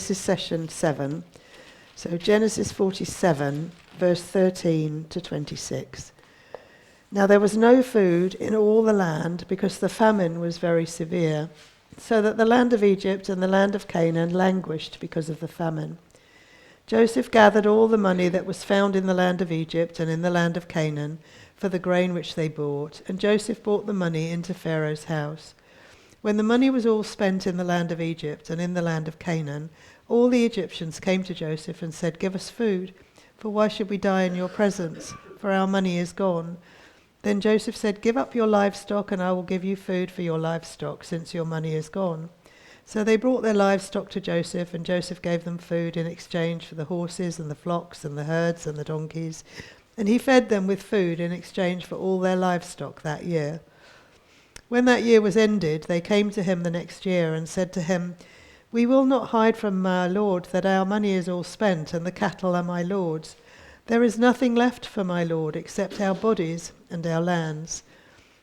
this is session 7. So Genesis 47, verse 13 to 26. Now there was no food in all the land because the famine was very severe, so that the land of Egypt and the land of Canaan languished because of the famine. Joseph gathered all the money that was found in the land of Egypt and in the land of Canaan for the grain which they bought, and Joseph brought the money into Pharaoh's house. When the money was all spent in the land of Egypt and in the land of Canaan, all the Egyptians came to Joseph and said, "Give us food, for why should we die in your presence? For our money is gone." Then Joseph said, "Give up your livestock, and I will give you food for your livestock, since your money is gone." So they brought their livestock to Joseph, and Joseph gave them food in exchange for the horses and the flocks and the herds and the donkeys. And he fed them with food in exchange for all their livestock that year. When that year was ended, they came to him the next year and said to him, "We will not hide from my lord that our money is all spent, and the cattle are my lord's. There is nothing left for my lord except our bodies and our lands.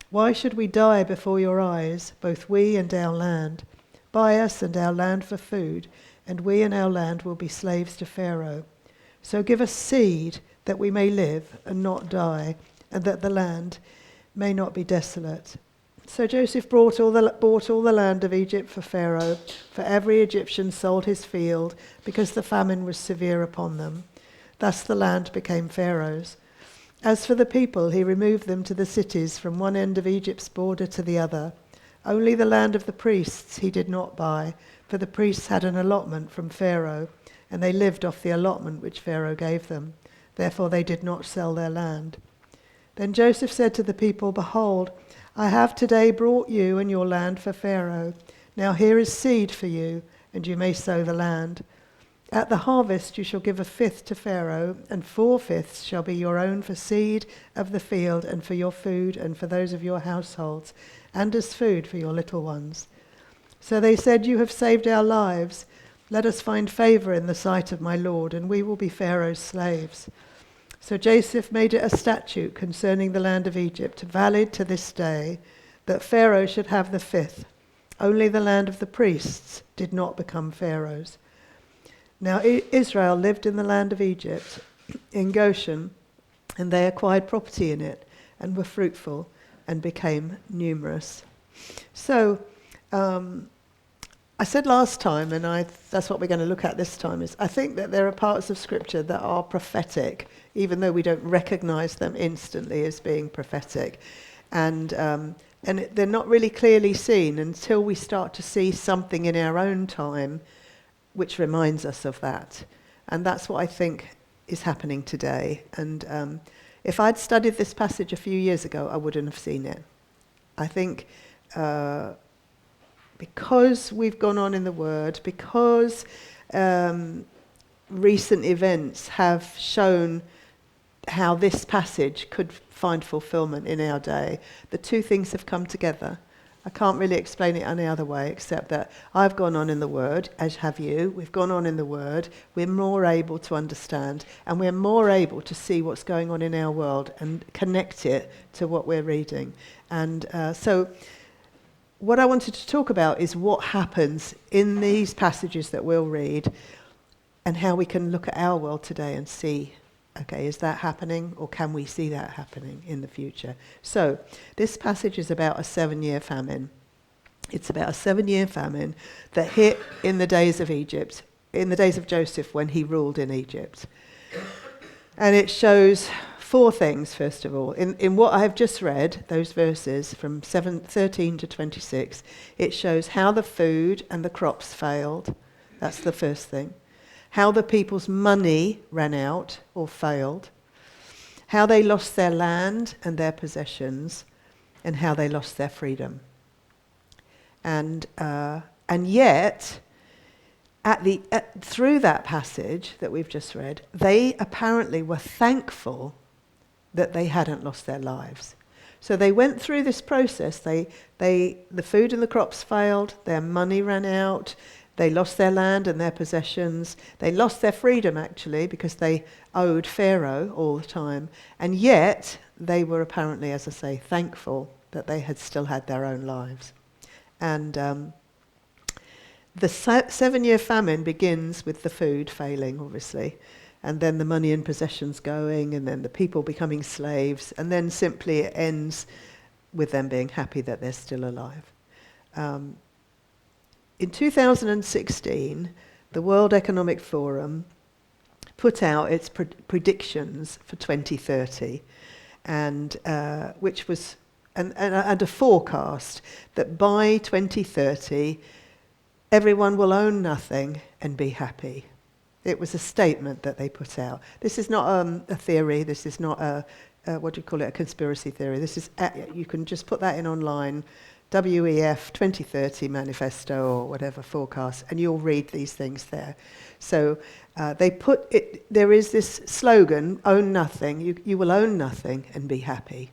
Why should we die before your eyes, both we and our land? Buy us and our land for food, and we and our land will be slaves to Pharaoh. So give us seed that we may live and not die, and that the land may not be desolate." So Joseph bought all the land of Egypt for Pharaoh, for every Egyptian sold his field, because the famine was severe upon them. Thus the land became Pharaoh's. As for the people, he removed them to the cities from one end of Egypt's border to the other. Only the land of the priests he did not buy, for the priests had an allotment from Pharaoh, and they lived off the allotment which Pharaoh gave them. Therefore they did not sell their land. Then Joseph said to the people, "Behold, I have today brought you and your land for Pharaoh. Now here is seed for you, and you may sow the land. At the harvest you shall give a fifth to Pharaoh, and 4/5 shall be your own for seed of the field, and for your food, and for those of your households, and as food for your little ones." So they said, "You have saved our lives. Let us find favor in the sight of my lord, and we will be Pharaoh's slaves." So Joseph made it a statute concerning the land of Egypt, valid to this day, that Pharaoh should have the fifth. Only the land of the priests did not become Pharaoh's. Now Israel lived in the land of Egypt, in Goshen, and they acquired property in it, and were fruitful, and became numerous. So, I said last time, and that's what we're going to look at this time, is I think that there are parts of Scripture that are prophetic, even though we don't recognize them instantly as being prophetic. And they're not really clearly seen until we start to see something in our own time which reminds us of that. And that's what I think is happening today. And if I'd studied this passage a few years ago, I wouldn't have seen it. I think because we've gone on in the Word, because recent events have shown how this passage could find fulfillment in our day, the two things have come together. I can't really explain it any other way except that I've gone on in the Word, as have you. We've gone on in the Word. We're more able to understand, and we're more able to see what's going on in our world and connect it to what we're reading. And so what I wanted to talk about is what happens in these passages that we'll read and how we can look at our world today and see, okay, is that happening, or can we see that happening in the future? So this passage is about a 7-year famine. It's about a 7-year famine that hit in the days of Egypt, in the days of Joseph when he ruled in Egypt. And it shows 4 things, first of all. In what I have just read, those verses from 13 to 26, it shows how the food and the crops failed. That's the first thing. How the people's money ran out or failed. How they lost their land and their possessions, and how they lost their freedom. And yet, through that passage that we've just read, they apparently were thankful that they hadn't lost their lives. So they went through this process. The food and the crops failed, their money ran out, they lost their land and their possessions, they lost their freedom actually because they owed Pharaoh all the time, and yet they were apparently, as I say, thankful that they had still had their own lives. And The 7-year famine begins with the food failing, obviously, and then the money and possessions going, and then the people becoming slaves, and then simply it ends with them being happy that they're still alive. In 2016, the World Economic Forum put out its predictions for 2030, and which was and a forecast that by 2030 everyone will own nothing and be happy. It was a statement that they put out. This is not a theory. This is not what do you call it? A conspiracy theory. This is you can just put that in online, WEF 2030 manifesto or whatever forecast, and you'll read these things there. So they put it. There is this slogan: "Own nothing. You will own nothing and be happy."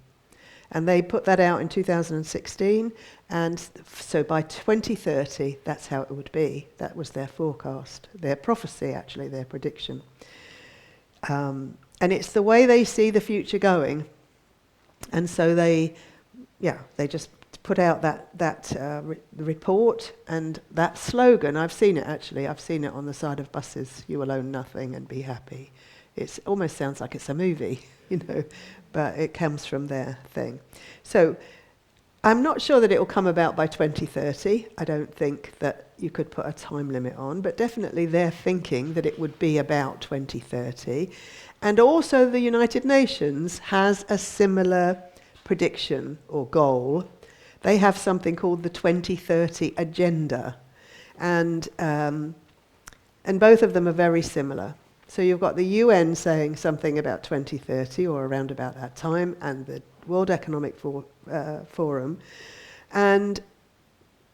And they put that out in 2016, and so by 2030, that's how it would be. That was their forecast, their prophecy, actually, their prediction. And it's the way they see the future going. And so they just put out that report and that slogan. I've seen it, actually. I've seen it on the side of buses. You will own nothing and be happy. It almost sounds like it's a movie, but it comes from their thing. So I'm not sure that it will come about by 2030. I don't think that you could put a time limit on, but definitely they're thinking that it would be about 2030. And also the United Nations has a similar prediction or goal. They have something called the 2030 Agenda, and both of them are very similar. So you've got the UN saying something about 2030 or around about that time, and the World Economic Forum. And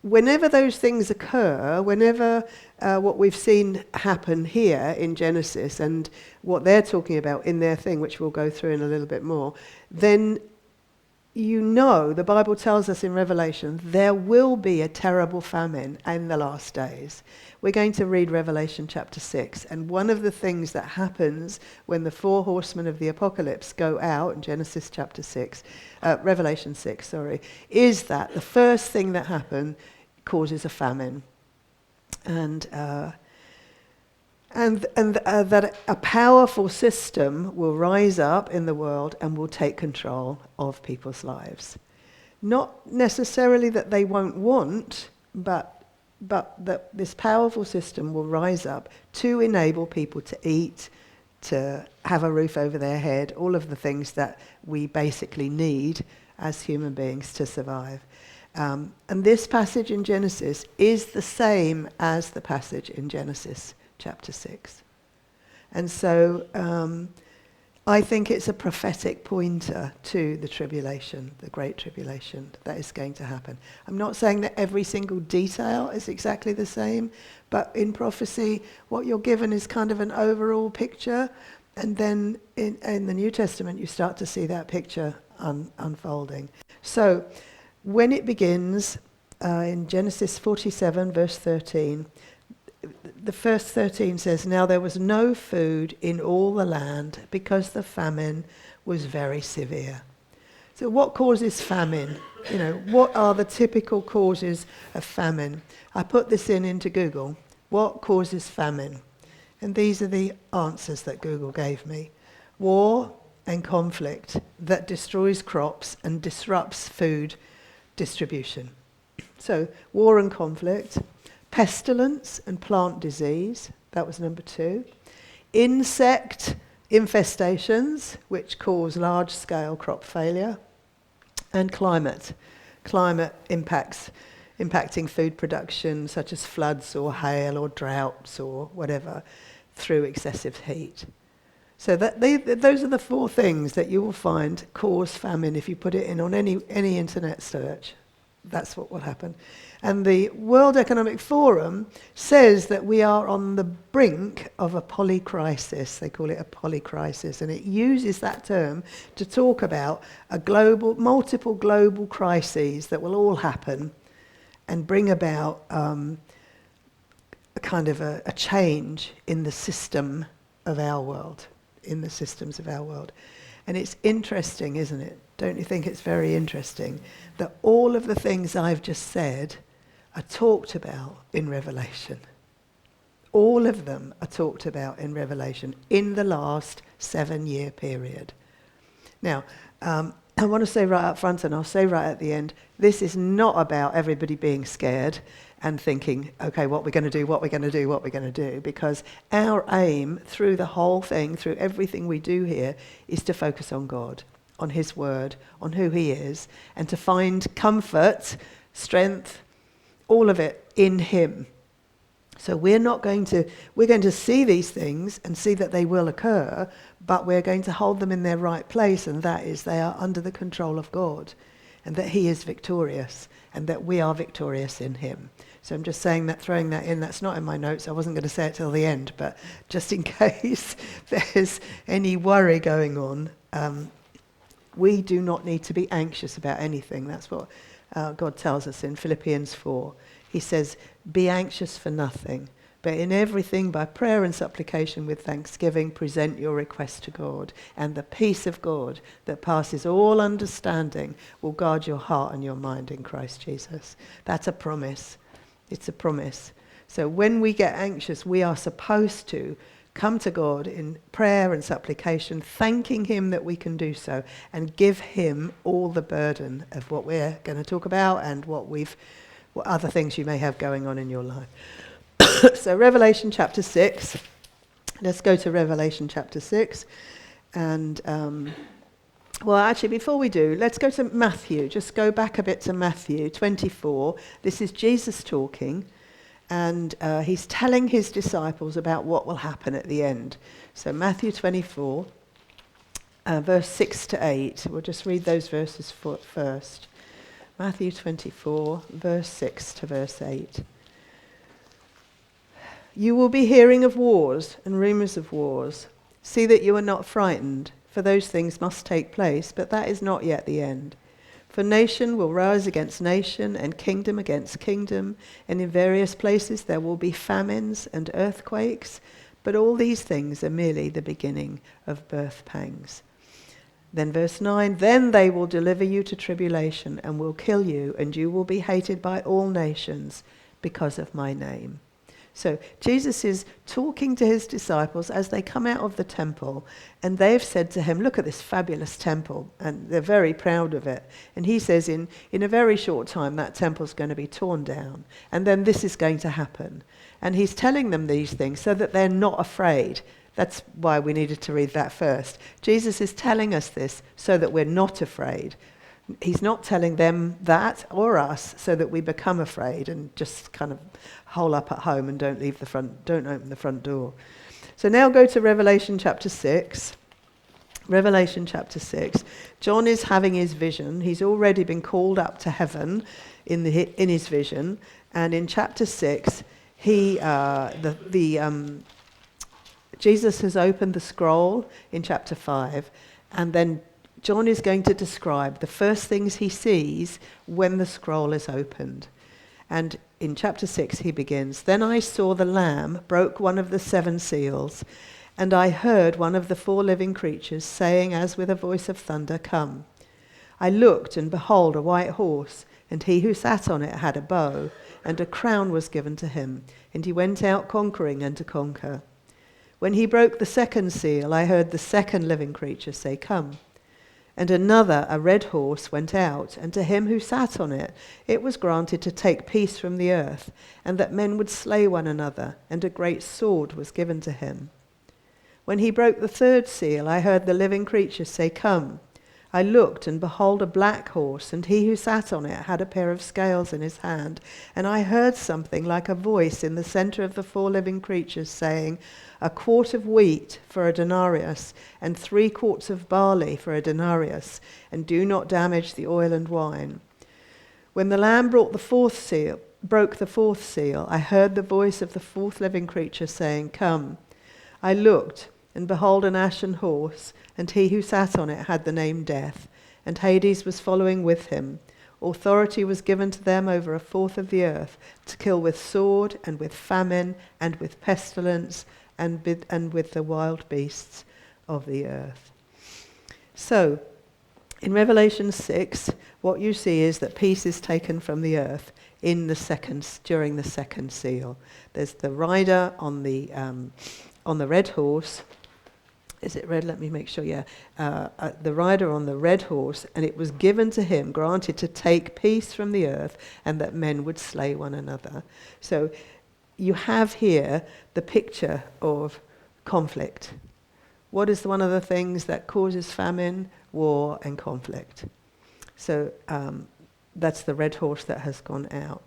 whenever those things occur, whenever what we've seen happen here in Genesis and what they're talking about in their thing, which we'll go through in a little bit more, then the Bible tells us in Revelation, there will be a terrible famine in the last days. We're going to read Revelation chapter 6, and one of the things that happens when the 4 horsemen of the apocalypse go out in Genesis chapter 6, Revelation 6, is that the first thing that happens causes a famine. And that a powerful system will rise up in the world and will take control of people's lives. Not necessarily that they won't want, but that this powerful system will rise up to enable people to eat, to have a roof over their head, all of the things that we basically need as human beings to survive. And this passage in Genesis is the same as the passage in Genesis chapter 6. And so I think it's a prophetic pointer to the tribulation, the great tribulation that is going to happen. I'm not saying that every single detail is exactly the same, but in prophecy, what you're given is kind of an overall picture, and then in the New Testament, you start to see that picture unfolding. So when it begins in Genesis 47, verse 13, the first 13 says, "Now there was no food in all the land because the famine was very severe." So what causes famine? What are the typical causes of famine? I put this into Google. What causes famine? And these are the answers that Google gave me. War and conflict that destroys crops and disrupts food distribution. So war and conflict. Pestilence and plant disease, that was number 2. Insect infestations, which cause large-scale crop failure. And climate impacting food production, such as floods or hail or droughts or whatever, through excessive heat. So those are the 4 things that you will find cause famine if you put it in on any internet search. That's what will happen. And the World Economic Forum says that we are on the brink of a polycrisis. They call it a polycrisis, and it uses that term to talk about multiple global crises that will all happen and bring about a kind of a change in the system of our world, in the systems of our world. And it's interesting, isn't it? Don't you think it's very interesting that all of the things I've just said are talked about in Revelation. All of them are talked about in Revelation in the last 7-year period. Now, I want to say right up front, and I'll say right at the end, this is not about everybody being scared and thinking, okay, what we're going to do, because our aim through the whole thing, through everything we do here, is to focus on God, on his word, on who he is, and to find comfort, strength, all of it in him. So we're going to see these things and see that they will occur, but we're going to hold them in their right place, and that is they are under the control of God, and that he is victorious, and that we are victorious in him. So I'm just saying that, throwing that in. That's not in my notes. I wasn't going to say it till the end, but just in case there's any worry going on, we do not need to be anxious about anything. That's what God tells us in Philippians 4. He says, be anxious for nothing, but in everything by prayer and supplication with thanksgiving, present your request to God, and the peace of God that passes all understanding will guard your heart and your mind in Christ Jesus. That's a promise. It's a promise. So when we get anxious, we are supposed to come to God in prayer and supplication, thanking him that we can do so, and give him all the burden of what we're going to talk about and what other things you may have going on in your life. So Revelation chapter 6. Let's go to Revelation chapter 6. And, well, actually, before we do, let's go to Matthew. Just go back a bit to Matthew 24. This is Jesus talking. And he's telling his disciples about what will happen at the end. So Matthew 24, verse 6 to 8. We'll just read those verses first. Matthew 24, verse 6 to verse 8. You will be hearing of wars and rumors of wars. See that you are not frightened, for those things must take place, but that is not yet the end. For nation will rise against nation, and kingdom against kingdom, and in various places there will be famines and earthquakes, but all these things are merely the beginning of birth pangs. Then verse 9, then they will deliver you to tribulation and will kill you, and you will be hated by all nations because of my name. So Jesus is talking to his disciples as they come out of the temple, and they've said to him, look at this fabulous temple, and they're very proud of it. And he says in a very short time that temple's going to be torn down, and then this is going to happen. And he's telling them these things so that they're not afraid. That's why we needed to read that first. Jesus is telling us this so that we're not afraid. He's not telling them that or us so that we become afraid and just kind of hole up at home and don't open the front door. So now go to Revelation chapter 6. Revelation chapter 6. John is having his vision. He's already been called up to heaven in his vision. And in chapter 6, Jesus has opened the scroll in chapter 5, and then John is going to describe the first things he sees when the scroll is opened. And in chapter 6 he begins, then I saw the Lamb broke one of the 7 seals, and I heard one of the 4 living creatures saying as with a voice of thunder, come. I looked, and behold, a white horse, and he who sat on it had a bow, and a crown was given to him, and he went out conquering and to conquer. When he broke the 2nd seal, I heard the 2nd living creature say, come. And another, a red horse, went out, and to him who sat on it, it was granted to take peace from the earth, and that men would slay one another, and a great sword was given to him. When he broke the 3rd seal, I heard the living creature say, come. I looked, and behold, a black horse, and he who sat on it had a pair of scales in his hand. And I heard something like a voice in the center of the 4 living creatures saying, a quart of wheat for a denarius, and 3 quarts of barley for a denarius, and do not damage the oil and wine. When the Lamb broke the 4th seal, I heard the voice of the 4th living creature saying, come. I looked, and behold, an ashen horse, and he who sat on it had the name Death, and Hades was following with him. Authority was given to them over 1/4 of the earth, to kill with sword, and with famine, and with pestilence, and with the wild beasts of the earth. So, in Revelation 6, what you see is that peace is taken from the earth during the second seal. There's the rider on the red horse. Is it red? Let me make sure, yeah. The rider on the red horse, and it was given to him, granted to take peace from the earth, and that men would slay one another. So you have here the picture of conflict. What is one of the things that causes famine? War and conflict. So that's the red horse that has gone out.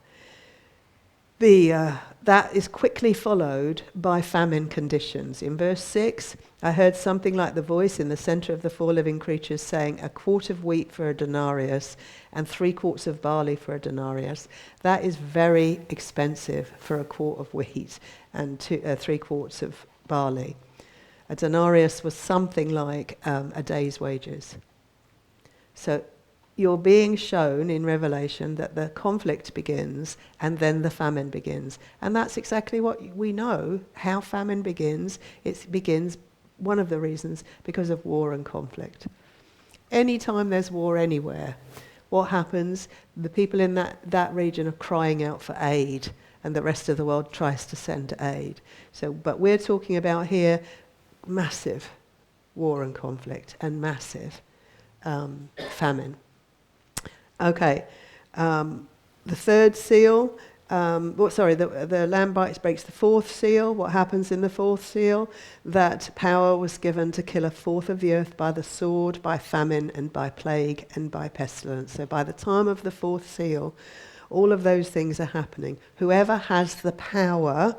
That is quickly followed by famine conditions. In verse 6, I heard something like the voice in the center of the four living creatures saying, 1 quart of wheat for a denarius and 3 quarts of barley for a denarius. That is very expensive for 1 quart of wheat and 3 quarts of barley. A denarius was something like a day's wages. So you're being shown in Revelation that the conflict begins and then the famine begins. And that's exactly what we know, how famine begins. It begins, one of the reasons, because of war and conflict. Anytime there's war anywhere, what happens? The people in that region are crying out for aid, and the rest of the world tries to send aid. But we're talking about here massive war and conflict and massive famine. Okay, the third seal, the Lamb breaks the fourth seal. What happens in the fourth seal? That power was given to kill 1/4 of the earth by the sword, by famine, and by plague, and by pestilence. So by the time of the fourth seal, all of those things are happening. Whoever has the power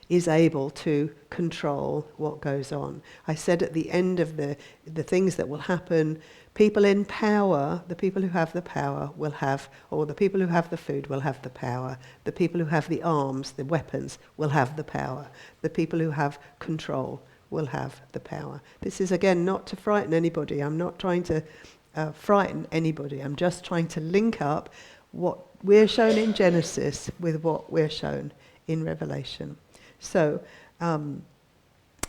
is able to control what goes on. I said at the end of the things that will happen, people in power, the people who have the power will have, or the people who have the food will have the power. The people who have the arms, the weapons, will have the power. The people who have control will have the power. This is, again, not to frighten anybody. I'm not trying to frighten anybody. I'm just trying to link up what we're shown in Genesis with what we're shown in Revelation. So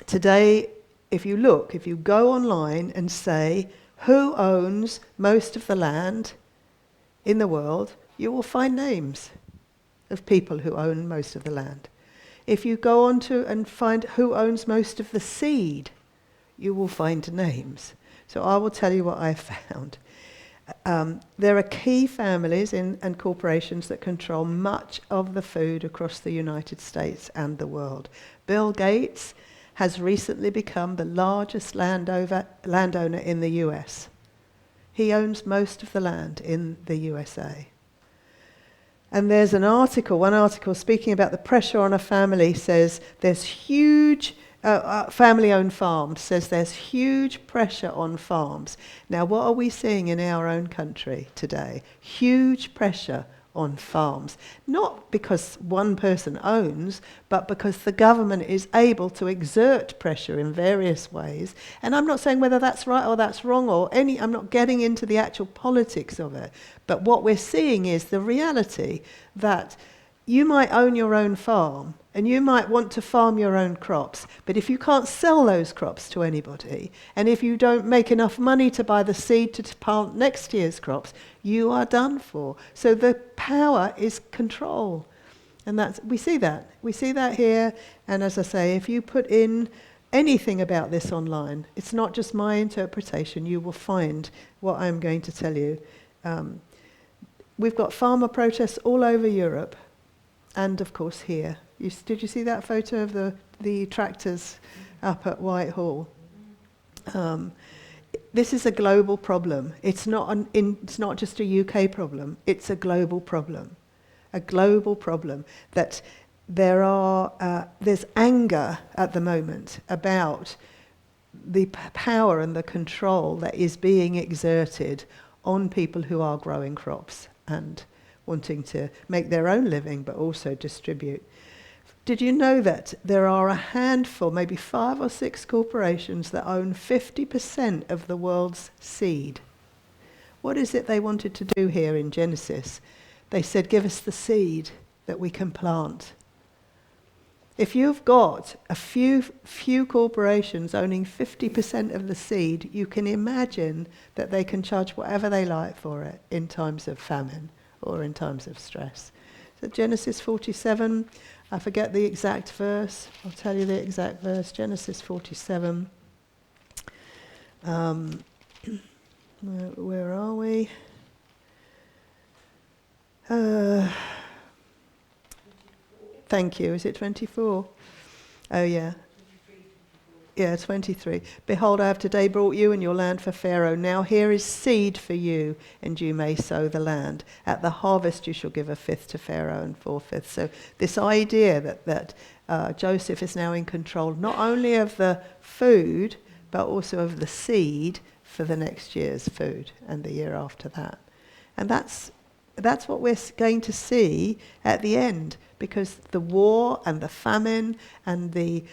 today, if you go online and say, who owns most of the land in the world, you will find names of people who own most of the land. If you go on to and find who owns most of the seed, you will find names. So I will tell you what I found. There are key families and corporations that control much of the food across the United States and the world. Bill Gates has recently become the largest landowner in the US. He owns most of the land in the USA. And there's one article speaking about the pressure on a family, says there's huge family-owned farms, says there's huge pressure on farms. Now, what are we seeing in our own country today? Huge pressure on farms. Not because one person owns, but because the government is able to exert pressure in various ways. And I'm not saying whether that's right or that's wrong, I'm not getting into the actual politics of it. But what we're seeing is the reality that you might own your own farm, and you might want to farm your own crops, but if you can't sell those crops to anybody, and if you don't make enough money to buy the seed to plant next year's crops, you are done for. So the power is control. And we see that here. And as I say, if you put in anything about this online, it's not just my interpretation, you will find what I'm going to tell you. We've got farmer protests all over Europe, and of course here. Did you see that photo of the tractors up at Whitehall? This is a global problem. It's not just a UK problem. It's a global problem. A global problem that there's anger at the moment about the power and the control that is being exerted on people who are growing crops and wanting to make their own living, but also distribute. Did you know that there are a handful, maybe 5 or 6 corporations that own 50% of the world's seed? What is it they wanted to do here in Genesis? They said, give us the seed that we can plant. If you've got a few corporations owning 50% of the seed, you can imagine that they can charge whatever they like for it in times of famine or in times of stress. So Genesis 47, I forget the exact verse. I'll tell you the exact verse. Genesis 47. Where are we? Thank you. Is it 24? Oh, yeah. Yeah, 23. Behold, I have today brought you and your land for Pharaoh. Now here is seed for you, and you may sow the land. At the harvest you shall give a fifth to Pharaoh and 4/5. So this idea that Joseph is now in control not only of the food, but also of the seed for the next year's food and the year after that. And that's what we're going to see at the end, because the war and the famine and the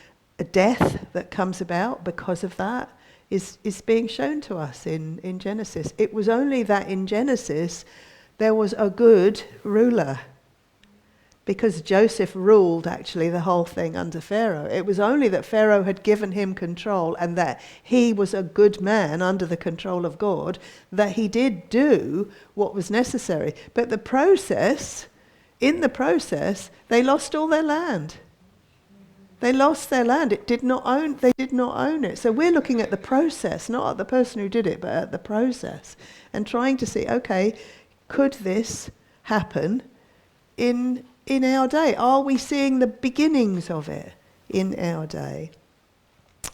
death that comes about because of that is being shown to us in Genesis. It was only that in Genesis there was a good ruler, because Joseph ruled actually the whole thing under Pharaoh. It was only that Pharaoh had given him control and that he was a good man under the control of God, that he did do what was necessary. But in the process, they lost all their land. They lost their land. They did not own it. So we're looking at the process, not at the person who did it, but at the process, and trying to see, okay, could this happen in our day? Are we seeing the beginnings of it in our day?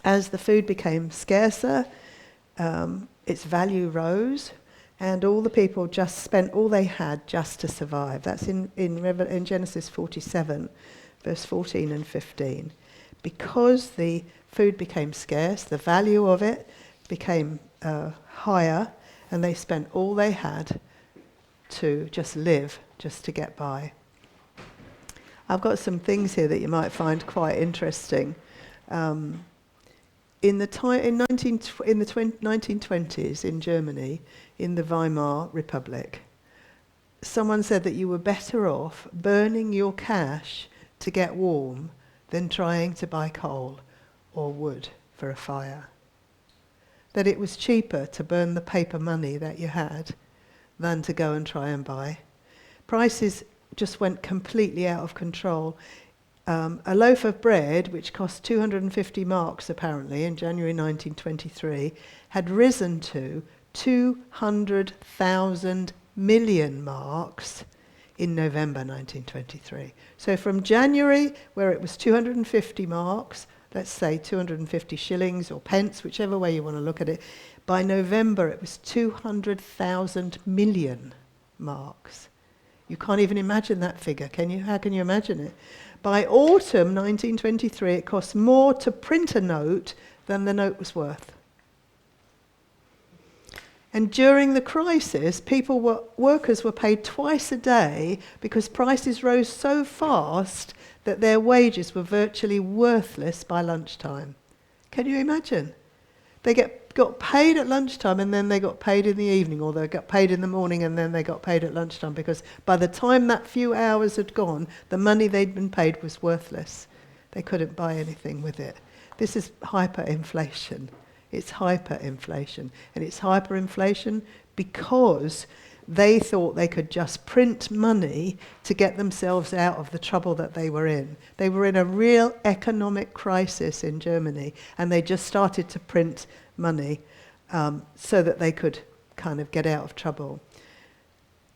As the food became scarcer, its value rose, and all the people just spent all they had just to survive. That's in Genesis 47. Verse 14 and 15. Because the food became scarce, the value of it became higher, and they spent all they had to just live, just to get by. I've got some things here that you might find quite interesting. In the 1920s in Germany, in the Weimar Republic, someone said that you were better off burning your cash to get warm than trying to buy coal or wood for a fire. That it was cheaper to burn the paper money that you had than to go and try and buy. Prices just went completely out of control. A loaf of bread, which cost 250 marks apparently in January 1923, had risen to 200,000 million marks in November 1923. So from January, where it was 250 marks, let's say 250 shillings or pence, whichever way you want to look at it, by November it was 200,000 million marks. You can't even imagine that figure, can you? How can you imagine it? By autumn 1923, it cost more to print a note than the note was worth. And during the crisis, workers were paid twice a day because prices rose so fast that their wages were virtually worthless by lunchtime. Can you imagine? They got paid at lunchtime, and then they got paid in the evening, or they got paid in the morning and then they got paid at lunchtime, because by the time that few hours had gone, the money they'd been paid was worthless. They couldn't buy anything with it. This is hyperinflation. It's hyperinflation. And it's hyperinflation because they thought they could just print money to get themselves out of the trouble that they were in. They were in a real economic crisis in Germany, and they just started to print money so that they could kind of get out of trouble.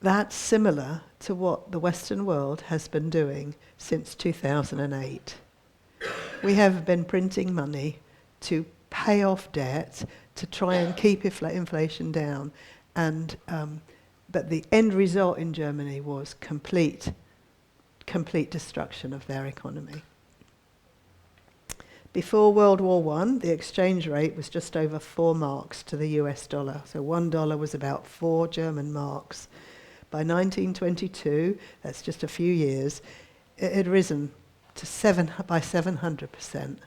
That's similar to what the Western world has been doing since 2008. We have been printing money to pay off debt, to try and keep inflation down, and but the end result in Germany was complete destruction of their economy. Before World War I, the exchange rate was just over 4 marks to the US dollar. So $1 was about 4 German marks. By 1922, that's just a few years, it had risen to by 700%.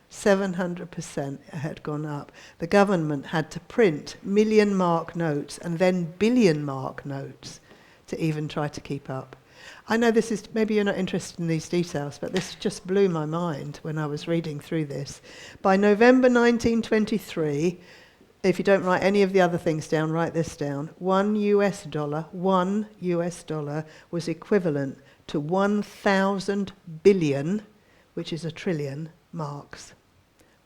700% had gone up. The government had to print million mark notes and then billion mark notes to even try to keep up. I know this is, maybe you're not interested in these details, but this just blew my mind when I was reading through this. By November 1923, if you don't write any of the other things down, write this down. $1 was equivalent to 1,000 billion, which is a trillion, marks.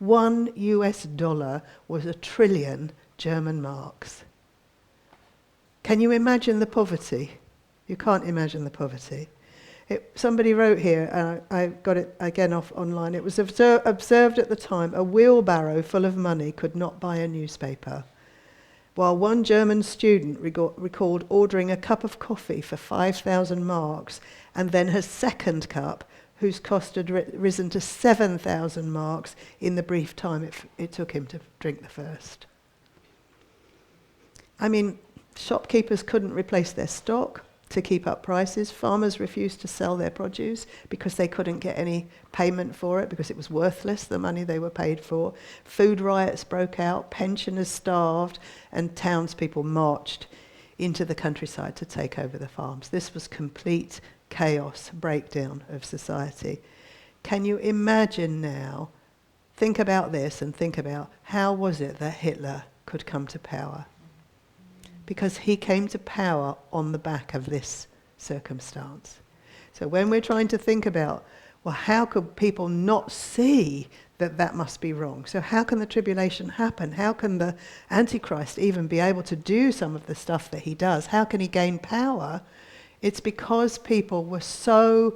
$1 was a trillion German marks. Can you imagine the poverty? You can't imagine the poverty. Somebody wrote here, and I got it again off online, it was observed at the time, a wheelbarrow full of money could not buy a newspaper. While one German student recalled ordering a cup of coffee for 5,000 marks, and then her second cup, whose cost had risen to 7,000 marks in the brief time it took him to drink the first. I mean, shopkeepers couldn't replace their stock to keep up prices. Farmers refused to sell their produce because they couldn't get any payment for it, because it was worthless, the money they were paid for. Food riots broke out, pensioners starved, and townspeople marched into the countryside to take over the farms. This was complete chaos, breakdown of society. Can you imagine now, think about this and think about how was it that Hitler could come to power? Because he came to power on the back of this circumstance. So when we're trying to think about, well, how could people not see that that must be wrong? So how can the tribulation happen? How can the Antichrist even be able to do some of the stuff that he does? How can he gain power? It's because people were so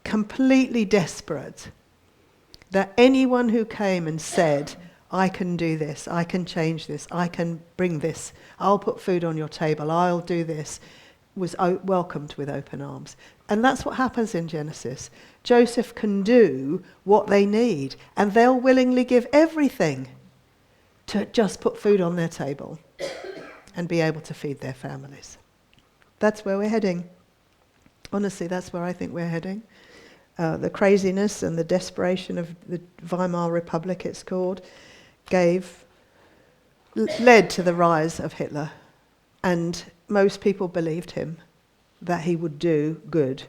completely desperate that anyone who came and said, I can do this, I can change this, I can bring this, I'll put food on your table, I'll do this, was welcomed with open arms. And that's what happens in Genesis. Joseph can do what they need, and they'll willingly give everything to just put food on their table and be able to feed their families. That's where we're heading. Honestly, that's where I think we're heading. The craziness and the desperation of the Weimar Republic, it's called, led to the rise of Hitler. And most people believed him, that he would do good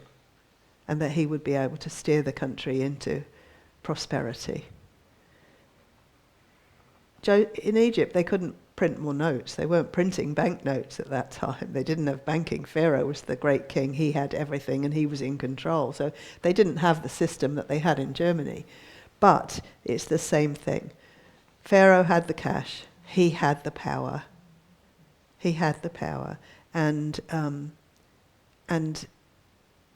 and that he would be able to steer the country into prosperity. In Egypt, they couldn't print more notes. They weren't printing banknotes at that time. They didn't have banking. Pharaoh was the great king. He had everything and he was in control. So they didn't have the system that they had in Germany. But it's the same thing. Pharaoh had the cash. He had the power. He had the power. And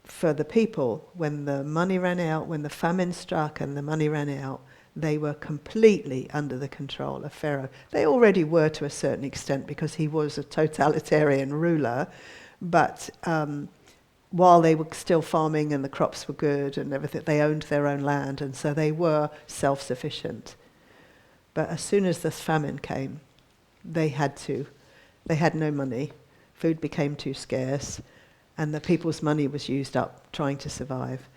for the people, when the money ran out, when the famine struck and the money ran out, they were completely under the control of Pharaoh. They already were to a certain extent because he was a totalitarian ruler, but while they were still farming and the crops were good and everything, they owned their own land, and so they were self-sufficient. But as soon as the famine came, they had no money, food became too scarce, and the people's money was used up trying to survive.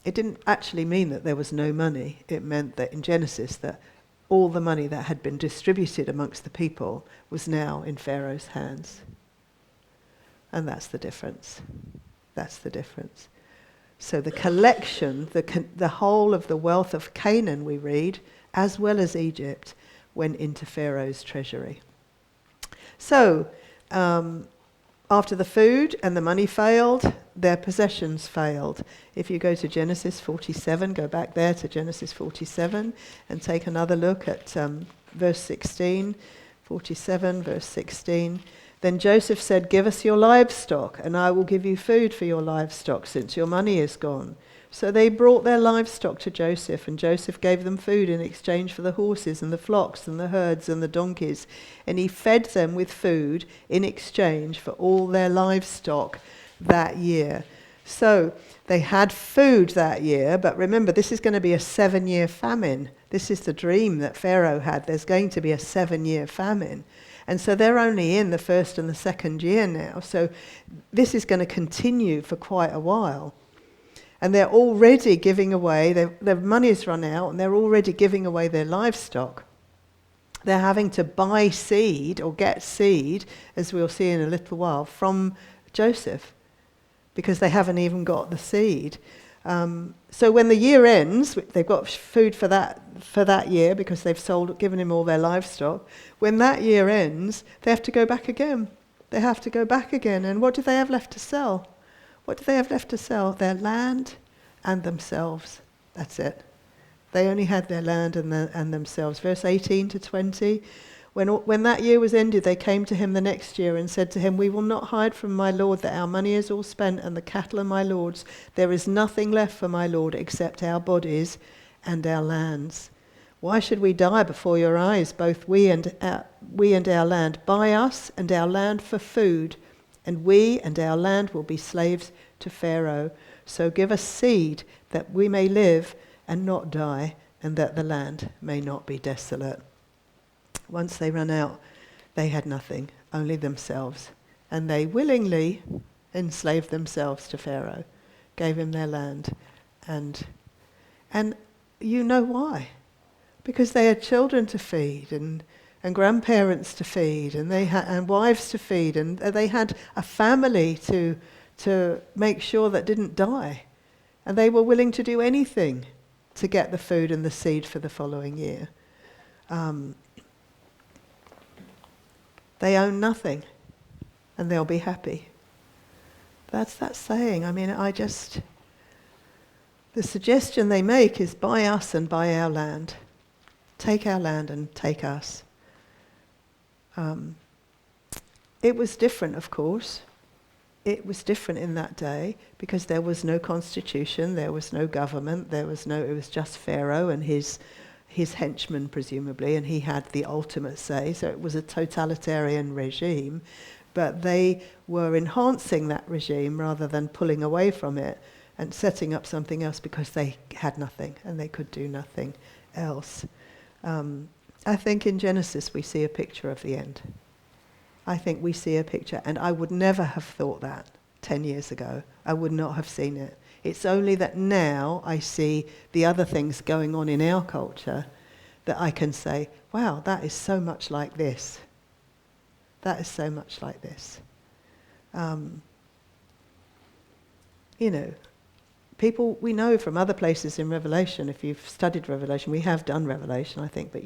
It didn't actually mean that there was no money. It meant that in Genesis that all the money that had been distributed amongst the people was now in Pharaoh's hands. And that's the difference. That's the difference. So the collection, the whole of the wealth of Canaan, we read, as well as Egypt, went into Pharaoh's treasury. So, after the food and the money failed, their possessions failed. If you go to Genesis 47, go back there to Genesis 47 and take another look at verse 16, 47, verse 16. Then Joseph said, "Give us your livestock, and I will give you food for your livestock, since your money is gone." So they brought their livestock to Joseph, and Joseph gave them food in exchange for the horses and the flocks and the herds and the donkeys. And he fed them with food in exchange for all their livestock that year. So they had food that year, but remember, this is going to be a 7-year famine. This is the dream that Pharaoh had. There's going to be a 7-year famine. And so they're only in the first and the second year now. So this is going to continue for quite a while. And they're already giving away, their money's run out, and they're already giving away their livestock. They're having to buy seed or get seed, as we'll see in a little while, from Joseph, because they haven't even got the seed. So when the year ends, they've got food for that year because they've given him all their livestock. When that year ends, they have to go back again. They have to go back again. And what do they have left to sell? What do they have left to sell? Their land and themselves. That's it. They only had their land and themselves. Verse 18 to 20. When that year was ended, they came to him the next year and said to him, "We will not hide from my lord that our money is all spent and the cattle are my lord's. There is nothing left for my lord except our bodies and our lands. Why should we die before your eyes, both we and our land? Buy us and our land for food, and we and our land will be slaves to Pharaoh. So give us seed that we may live and not die, and that the land may not be desolate." Once they ran out, they had nothing, only themselves. And they willingly enslaved themselves to Pharaoh, gave him their land. And you know why. Because they had children to feed and grandparents to feed, and and wives to feed, and they had a family to make sure that didn't die. And they were willing to do anything to get the food and the seed for the following year. They own nothing, and they'll be happy. That's that saying. I mean, the suggestion they make is buy us and buy our land. Take our land and take us. It was different, of course. It was different in that day because there was no constitution, there was no government, it was just Pharaoh and his henchmen, presumably, and he had the ultimate say. So it was a totalitarian regime, but they were enhancing that regime rather than pulling away from it and setting up something else because they had nothing and they could do nothing else. I think in Genesis we see a picture of the end. I think we see a picture, and I would never have thought that 10 years ago. I would not have seen it. It's only that now I see the other things going on in our culture that I can say, wow, that is so much like this. That is so much like this. People we know from other places in Revelation, if you've studied Revelation, we have done Revelation, I think, but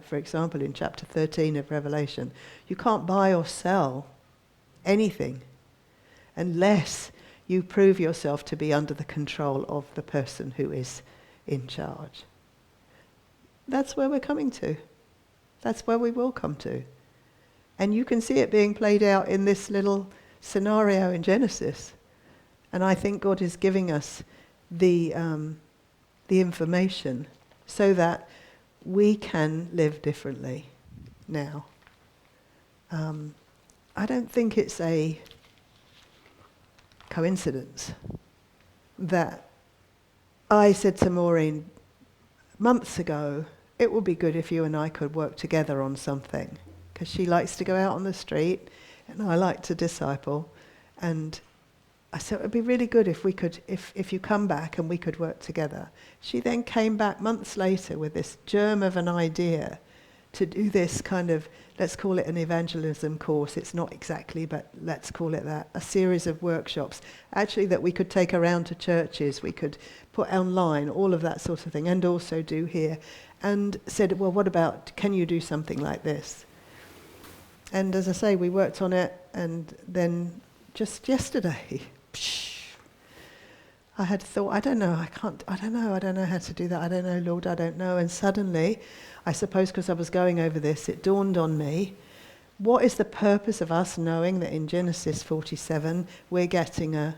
for example, in chapter 13 of Revelation, you can't buy or sell anything unless you prove yourself to be under the control of the person who is in charge. That's where we're coming to. That's where we will come to. And you can see it being played out in this little scenario in Genesis. And I think God is giving us the information so that we can live differently now. I don't think it's a coincidence that I said to Maureen months ago, it would be good if you and I could work together on something, because she likes to go out on the street and I like to disciple, and I said it would be really good if we could, if you come back and we could work together. She then came back months later with this germ of an idea to do this kind of, let's call it an evangelism course. It's not exactly, but let's call it that. A series of workshops, actually, that we could take around to churches, we could put online, all of that sort of thing, and also do here. And said, well, what about, can you do something like this? And as I say, we worked on it, and then just yesterday, I had thought, I don't know how to do that. I don't know, Lord, I don't know. And suddenly, I suppose because I was going over this, it dawned on me, what is the purpose of us knowing that in Genesis 47 we're getting a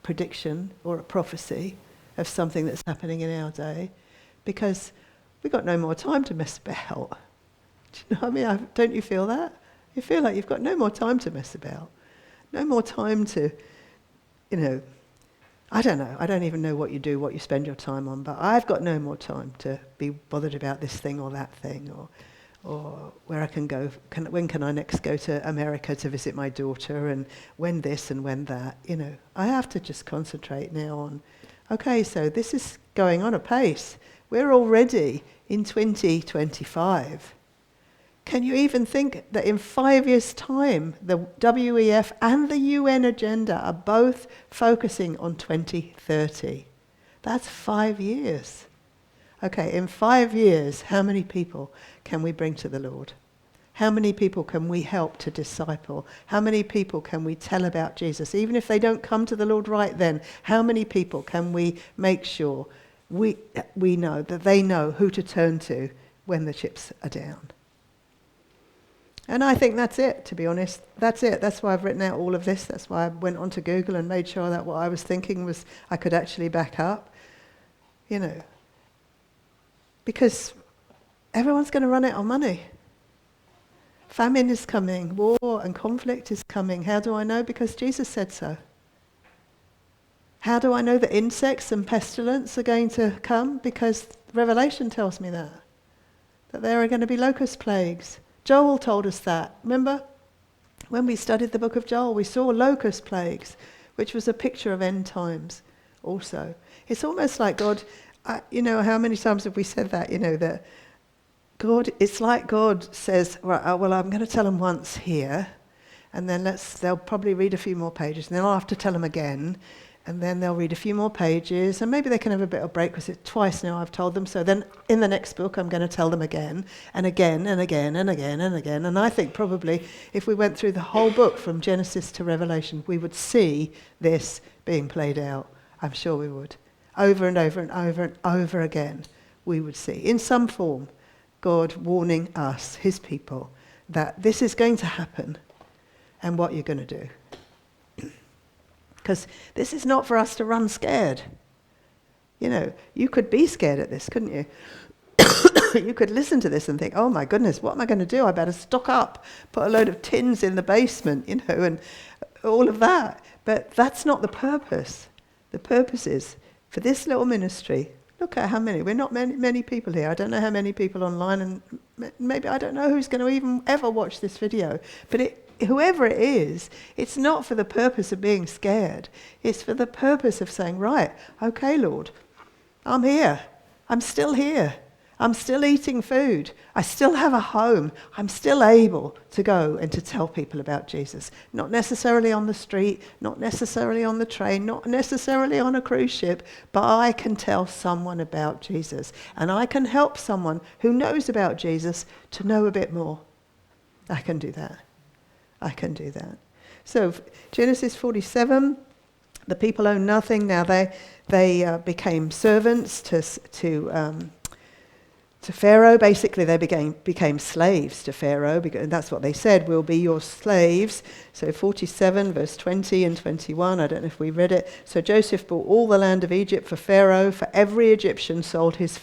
prediction or a prophecy of something that's happening in our day? Because we've got no more time to mess about. Do you know what I mean? Don't you feel that? You feel like you've got no more time to mess about. No more time to, I don't know. I don't even know what you do, what you spend your time on, but I've got no more time to be bothered about this thing or that thing, or where I can go. When can I next go to America to visit my daughter, and when this and when that. I have to just concentrate now on, okay, so this is going on apace. We're already in 2025. Can you even think that in 5 years' time, the WEF and the UN agenda are both focusing on 2030? That's 5 years. Okay, in 5 years, how many people can we bring to the Lord? How many people can we help to disciple? How many people can we tell about Jesus? Even if they don't come to the Lord right then, how many people can we make sure we know that they know who to turn to when the chips are down? And I think that's it, to be honest. That's it. That's why I've written out all of this. That's why I went onto Google and made sure that what I was thinking was I could actually back up. You know, because everyone's going to run out of money. Famine is coming, war and conflict is coming. How do I know? Because Jesus said so. How do I know that insects and pestilence are going to come? Because Revelation tells me that there are going to be locust plagues. Joel told us that. Remember? When we studied the book of Joel, we saw locust plagues, which was a picture of end times also. It's almost like God, how many times have we said that, that God, it's like God says, right, well, I'm going to tell them once here, and then they'll probably read a few more pages, and then I'll have to tell them again, and then they'll read a few more pages, and maybe they can have a bit of break, because it's twice now I've told them, so then in the next book I'm going to tell them again, and again, and again, and again, and again, and I think probably if we went through the whole book from Genesis to Revelation, we would see this being played out. I'm sure we would. Over and over and over and over again, we would see, in some form, God warning us, his people, that this is going to happen and what you're going to do. Because this is not for us to run scared. You could be scared at this, couldn't you? You could listen to this and think, oh my goodness, what am I going to do? I better stock up, put a load of tins in the basement, and all of that. But that's not the purpose. The purpose is, for this little ministry, look at how many. We're not many people here. I don't know how many people online, and maybe I don't know who's going to even ever watch this video. But whoever it is, it's not for the purpose of being scared. It's for the purpose of saying, right, okay, Lord, I'm here. I'm still here. I'm still eating food. I still have a home. I'm still able to go and to tell people about Jesus. Not necessarily on the street, not necessarily on the train, not necessarily on a cruise ship, but I can tell someone about Jesus. And I can help someone who knows about Jesus to know a bit more. I can do that. I can do that. So Genesis 47, the people own nothing. Now they became servants to Pharaoh. Basically, they became slaves to Pharaoh, and that's what they said, we'll be your slaves. So 47, verse 20 and 21, I don't know if we read it. So Joseph bought all the land of Egypt for Pharaoh, for every Egyptian sold his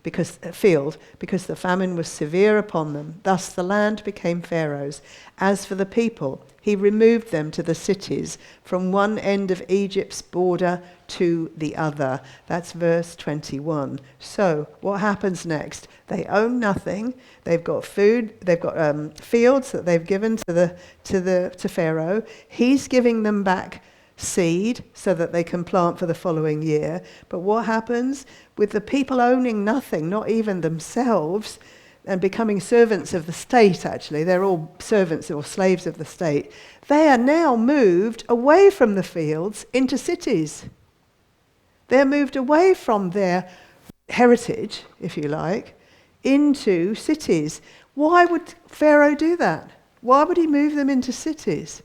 because the famine was severe upon them. Thus the land became Pharaoh's. As for the people, he removed them to the cities from one end of Egypt's border to the other. That's verse 21. So what happens next? They own nothing. They've got food. They've got fields that they've given to Pharaoh. He's giving them back seed so that they can plant for the following year. But what happens with the people owning nothing, not even themselves, and becoming servants of the state? Actually, they're all servants or slaves of the state. They are now moved away from the fields into cities. They're moved away from their heritage, if you like, into cities. Why would Pharaoh do that? Why would he move them into cities?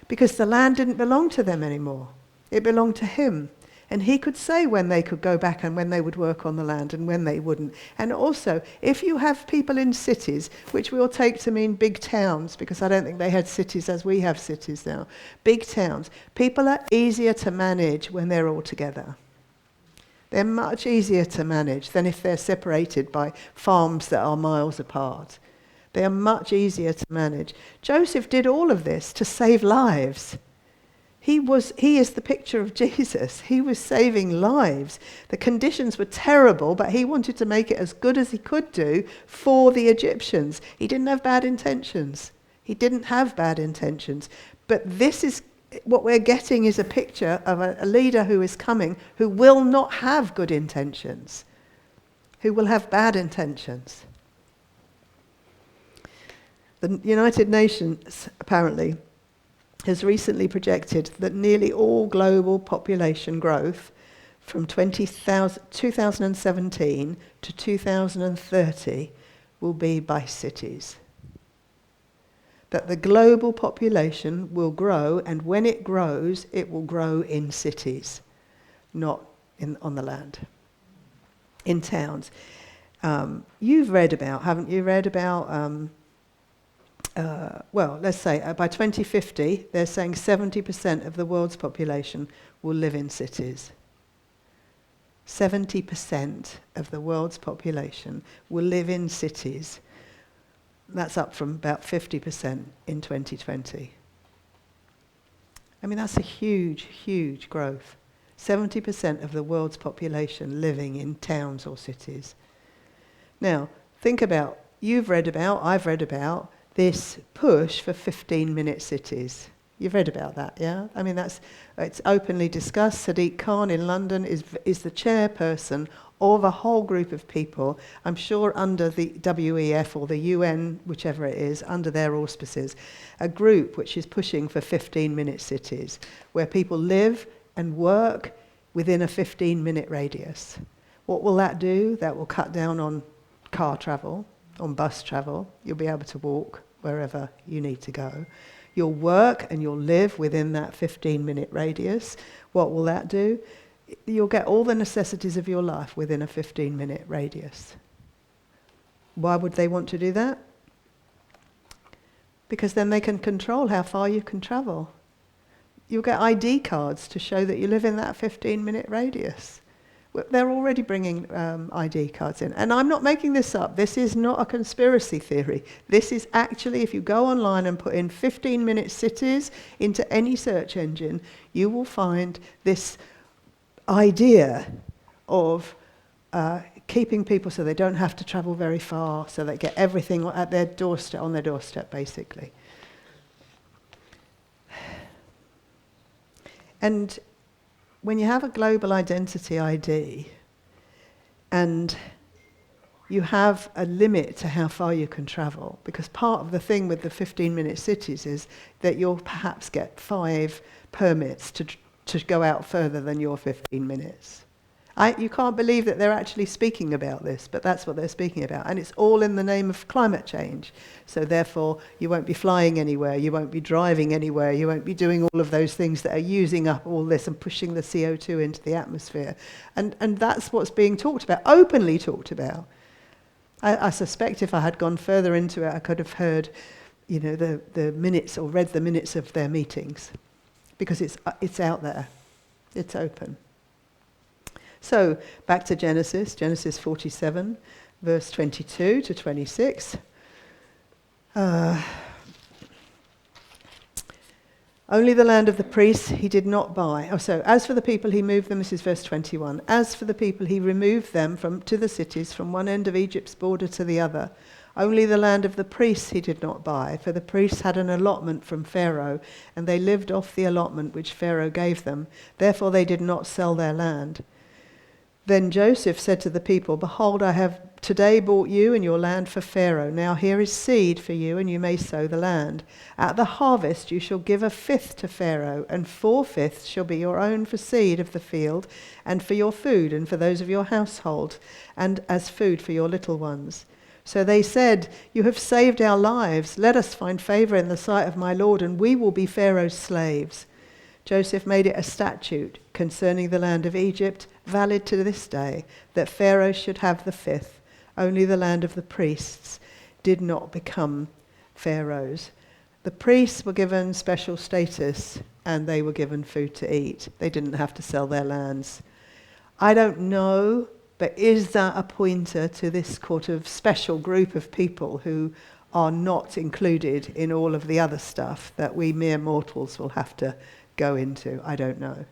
Because the land didn't belong to them anymore. It belonged to him. And he could say when they could go back and when they would work on the land and when they wouldn't. And also, if you have people in cities, which we'll take to mean big towns, because I don't think they had cities as we have cities now, big towns, people are easier to manage when they're all together. They're much easier to manage than if they're separated by farms that are miles apart. They are much easier to manage. Joseph did all of this to save lives. He is the picture of Jesus. He was saving lives. The conditions were terrible, but he wanted to make it as good as he could do for the Egyptians. He didn't have bad intentions. But this is what we're getting, is a picture of a leader who is coming who will not have good intentions, who will have bad intentions. The United Nations, apparently, has recently projected that nearly all global population growth from 2017 to 2030 will be by cities. that the global population will grow, and when it grows, it will grow in cities, not on the land, in towns. You've read about, haven't you read about, well, let's say by 2050, they're saying 70% of the world's population will live in cities. 70% of the world's population will live in cities. That's up from about 50% in 2020. I mean, that's a huge, huge growth. 70% of the world's population living in towns or cities. Now, think about, I've read about this push for 15-minute cities. You've read about that, yeah? I mean, it's openly discussed. Sadiq Khan in London is the chairperson of a whole group of people, I'm sure under the WEF or the UN, whichever it is, under their auspices, a group which is pushing for 15-minute cities, where people live and work within a 15-minute radius. What will that do? That will cut down on car travel, on bus travel. You'll be able to walk wherever you need to go. You'll work and you'll live within that 15-minute radius. What will that do? You'll get all the necessities of your life within a 15-minute radius. Why would they want to do that? Because then they can control how far you can travel. You'll get ID cards to show that you live in that 15-minute radius. They're already bringing ID cards in. And I'm not making this up. This is not a conspiracy theory. This is actually, if you go online and put in 15-minute cities into any search engine, you will find this idea of keeping people so they don't have to travel very far, so they get everything at their doorstep, on their doorstep, basically. And when you have a global identity ID and you have a limit to how far you can travel, because part of the thing with the 15-minute cities is that you'll perhaps get 5 permits to go out further than your 15 minutes. You can't believe that they're actually speaking about this, but that's what they're speaking about. And it's all in the name of climate change. So therefore, you won't be flying anywhere, you won't be driving anywhere, you won't be doing all of those things that are using up all this and pushing the CO2 into the atmosphere. And that's what's being talked about, openly talked about. I suspect if I had gone further into it, I could have heard, the minutes or read the minutes of their meetings, because it's out there, it's open. So, back to Genesis 47, verse 22 to 26. Only the land of the priests he did not buy. As for the people he moved them, this is verse 21. As for the people he removed them to the cities from one end of Egypt's border to the other. Only the land of the priests he did not buy, for the priests had an allotment from Pharaoh, and they lived off the allotment which Pharaoh gave them. Therefore they did not sell their land. Then Joseph said to the people, Behold, I have today bought you and your land for Pharaoh. Now here is seed for you, and you may sow the land. At the harvest you shall give 1/5 to Pharaoh, and 4/5 shall be your own for seed of the field, and for your food, and for those of your household, and as food for your little ones. So they said, You have saved our lives. Let us find favor in the sight of my Lord, and we will be Pharaoh's slaves. Joseph made it a statute concerning the land of Egypt, valid to this day, that Pharaoh should have the 5th. Only the land of the priests did not become Pharaoh's. The priests were given special status, and they were given food to eat. They didn't have to sell their lands. I don't know, but is that a pointer to this sort of special group of people who are not included in all of the other stuff that we mere mortals will have to go into? I don't know.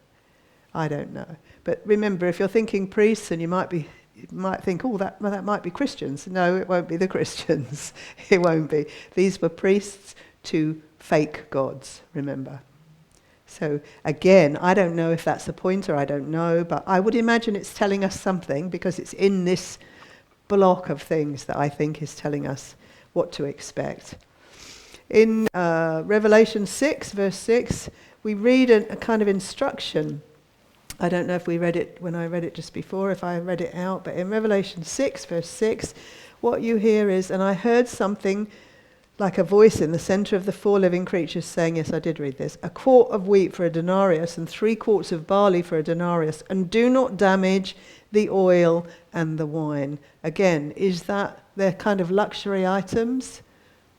But remember, if you're thinking priests, and you might think, that might be Christians. No, it won't be the Christians. It won't be. These were priests to fake gods, remember. So again, I don't know if that's a pointer, I don't know, but I would imagine it's telling us something, because it's in this block of things that I think is telling us what to expect. In Revelation 6, verse 6, we read a kind of instruction. I don't know if we read it when I read it just before, if I read it out, but in Revelation 6, verse 6, what you hear is, and I heard something like a voice in the center of the four living creatures saying, yes, I did read this, a quart of wheat for a denarius and 3 quarts of barley for a denarius, and do not damage the oil and the wine. Again, is that their kind of luxury items,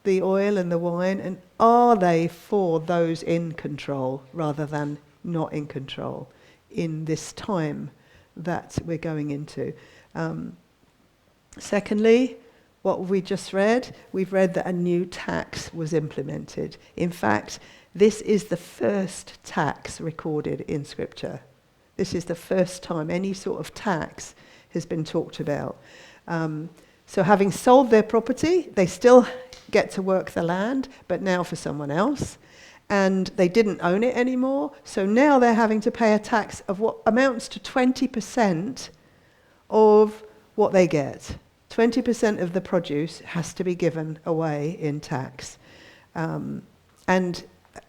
the oil and the wine? And are they for those in control rather than not in control in this time that we're going into? Secondly, what we just read, we've read that a new tax was implemented. In fact, this is the first tax recorded in Scripture. This is the first time any sort of tax has been talked about. So having sold their property, they still get to work the land, but now for someone else. And they didn't own it anymore, so now they're having to pay a tax of what amounts to 20% of what they get. 20% of the produce has to be given away in tax. And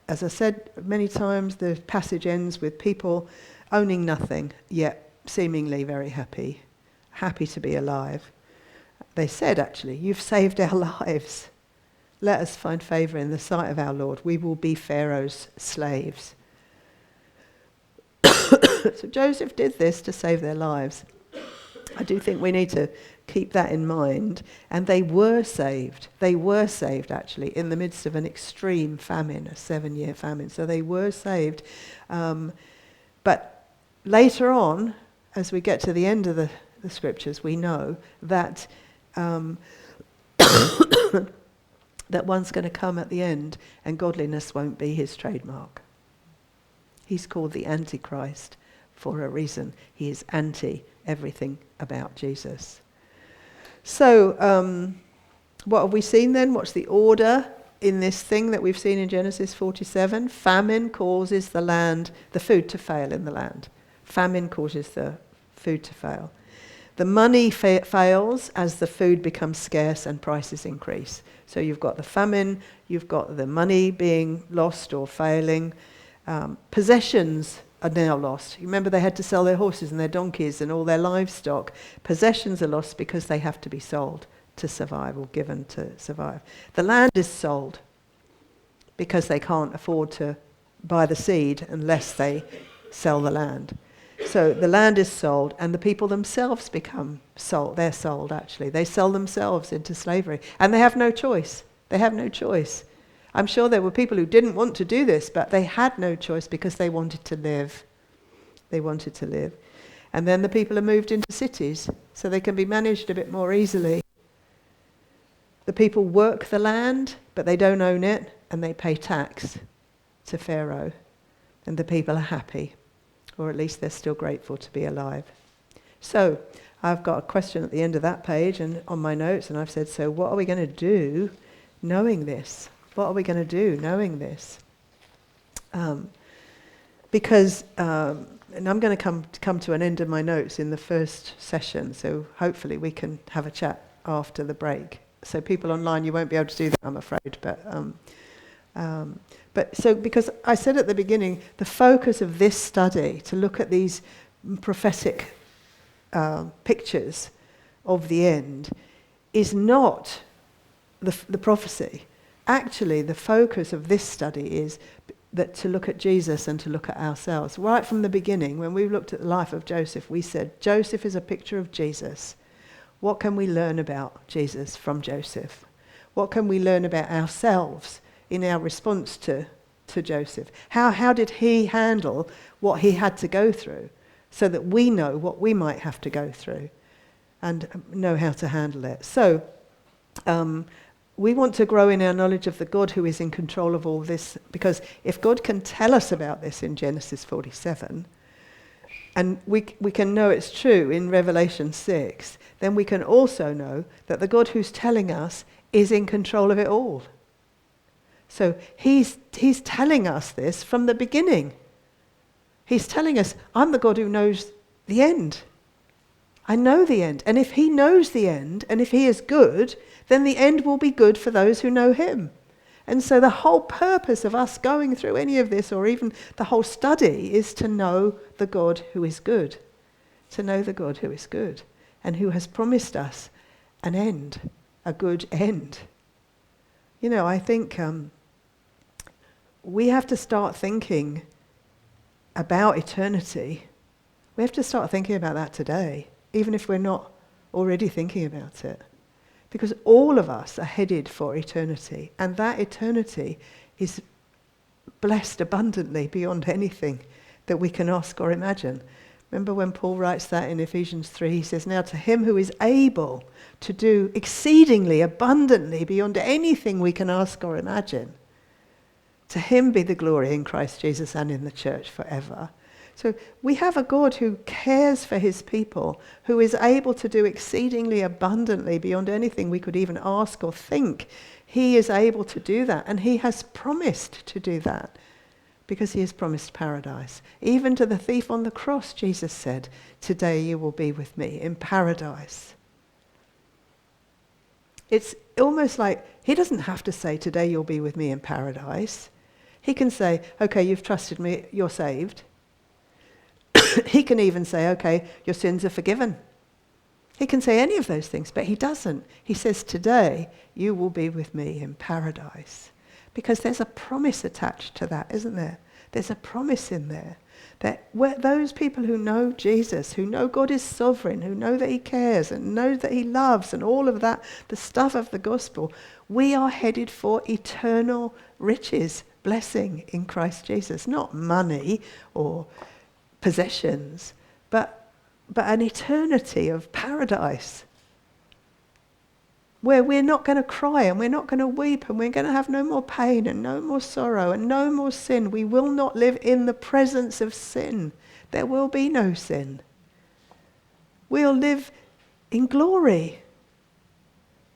as I said many times, the passage ends with people owning nothing, yet seemingly very happy to be alive. They said, actually, you've saved our lives. Let us find favor in the sight of our Lord. We will be Pharaoh's slaves. So Joseph did this to save their lives. I do think we need to keep that in mind. And they were saved. They were saved, actually, in the midst of an extreme famine, a 7-year famine. So they were saved. But later on, as we get to the end of the Scriptures, we know that that one's going to come at the end and godliness won't be his trademark. He's called the Antichrist for a reason. He is anti everything about Jesus. So what have we seen then? What's the order in this thing that we've seen in Genesis 47? Famine causes the food to fail in the land. Famine causes the food to fail. The money fails as the food becomes scarce and prices increase. So you've got the famine, you've got the money being lost or failing. Possessions are now lost. You remember they had to sell their horses and their donkeys and all their livestock. Possessions are lost because they have to be sold to survive or given to survive. The land is sold because they can't afford to buy the seed unless they sell the land. So the land is sold and the people themselves become sold. They're sold, actually. They sell themselves into slavery. And they have no choice. They have no choice. I'm sure there were people who didn't want to do this, but they had no choice because they wanted to live. They wanted to live. And then the people are moved into cities so they can be managed a bit more easily. The people work the land, but they don't own it, and they pay tax to Pharaoh. And the people are happy. Or at least they're still grateful to be alive. So I've got a question at the end of that page and on my notes, and I've said, so what are we going to do knowing this? What are we going to do knowing this? Because, and I'm going to come to an end of my notes in the first session, so hopefully we can have a chat after the break. So people online, you won't be able to do that, I'm afraid, but so, because I said at the beginning, the focus of this study, to look at these prophetic pictures of the end, is not the prophecy. Actually, the focus of this study is that to look at Jesus and to look at ourselves. Right from the beginning, when we looked at the life of Joseph, we said, Joseph is a picture of Jesus. What can we learn about Jesus from Joseph? What can we learn about ourselves in our response to Joseph? How did he handle what he had to go through so that we know what we might have to go through and know how to handle it? So we want to grow in our knowledge of the God who is in control of all this, because if God can tell us about this in Genesis 47, and we can know it's true in Revelation 6, then we can also know that the God who's telling us is in control of it all. So he's telling us this from the beginning. He's telling us, I'm the God who knows the end. I know the end. And if he knows the end, and if he is good, then the end will be good for those who know him. And so the whole purpose of us going through any of this, or even the whole study, is to know the God who is good. To know the God who is good, and who has promised us an end, a good end. I think we have to start thinking about eternity. We have to start thinking about that today, even if we're not already thinking about it. Because all of us are headed for eternity, and that eternity is blessed abundantly beyond anything that we can ask or imagine. Remember when Paul writes that in Ephesians 3, he says, "Now to him who is able to do exceedingly abundantly beyond anything we can ask or imagine, to him be the glory in Christ Jesus and in the church forever." So we have a God who cares for his people, who is able to do exceedingly abundantly beyond anything we could even ask or think. He is able to do that, and he has promised to do that because he has promised paradise. Even to the thief on the cross, Jesus said, "Today you will be with me in paradise." It's almost like he doesn't have to say, "Today you'll be with me in paradise." He can say, "Okay, you've trusted me, you're saved." He can even say, "Okay, your sins are forgiven." He can say any of those things, but he doesn't. He says, "Today you will be with me in paradise." Because there's a promise attached to that, isn't there? There's a promise in there that those people who know Jesus, who know God is sovereign, who know that he cares and know that he loves and all of that, the stuff of the gospel, we are headed for eternal riches, blessing in Christ Jesus. Not money or possessions, but an eternity of paradise where we're not going to cry and we're not going to weep and we're going to have no more pain and no more sorrow and no more sin. We will not live in the presence of sin. There will be no sin. We'll live in glory,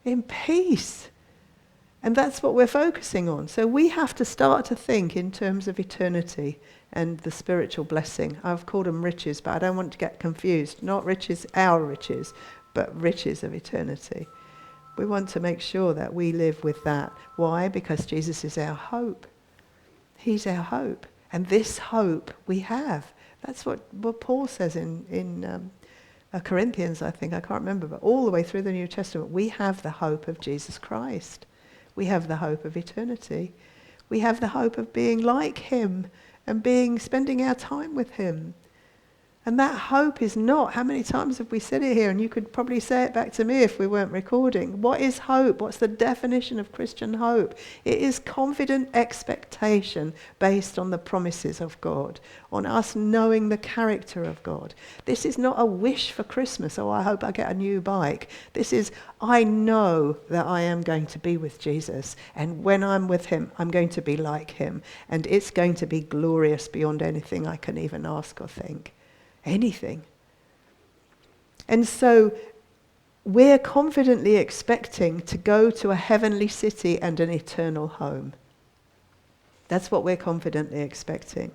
in peace. And that's what we're focusing on. So we have to start to think in terms of eternity and the spiritual blessing. I've called them riches, but I don't want to get confused. Not riches, our riches, but riches of eternity. We want to make sure that we live with that. Why? Because Jesus is our hope. He's our hope. And this hope we have. That's what Paul says in Corinthians, I think. I can't remember, but all the way through the New Testament, we have the hope of Jesus Christ. We have the hope of eternity. We have the hope of being like him and spending our time with him. And that hope is not, how many times have we said it here, and you could probably say it back to me if we weren't recording. What is hope? What's the definition of Christian hope? It is confident expectation based on the promises of God, on us knowing the character of God. This is not a wish for Christmas, oh, I hope I get a new bike. This is, I know that I am going to be with Jesus, and when I'm with him, I'm going to be like him, and it's going to be glorious beyond anything I can even ask or think. Anything. And so we're confidently expecting to go to a heavenly city and an eternal home. That's what we're confidently expecting.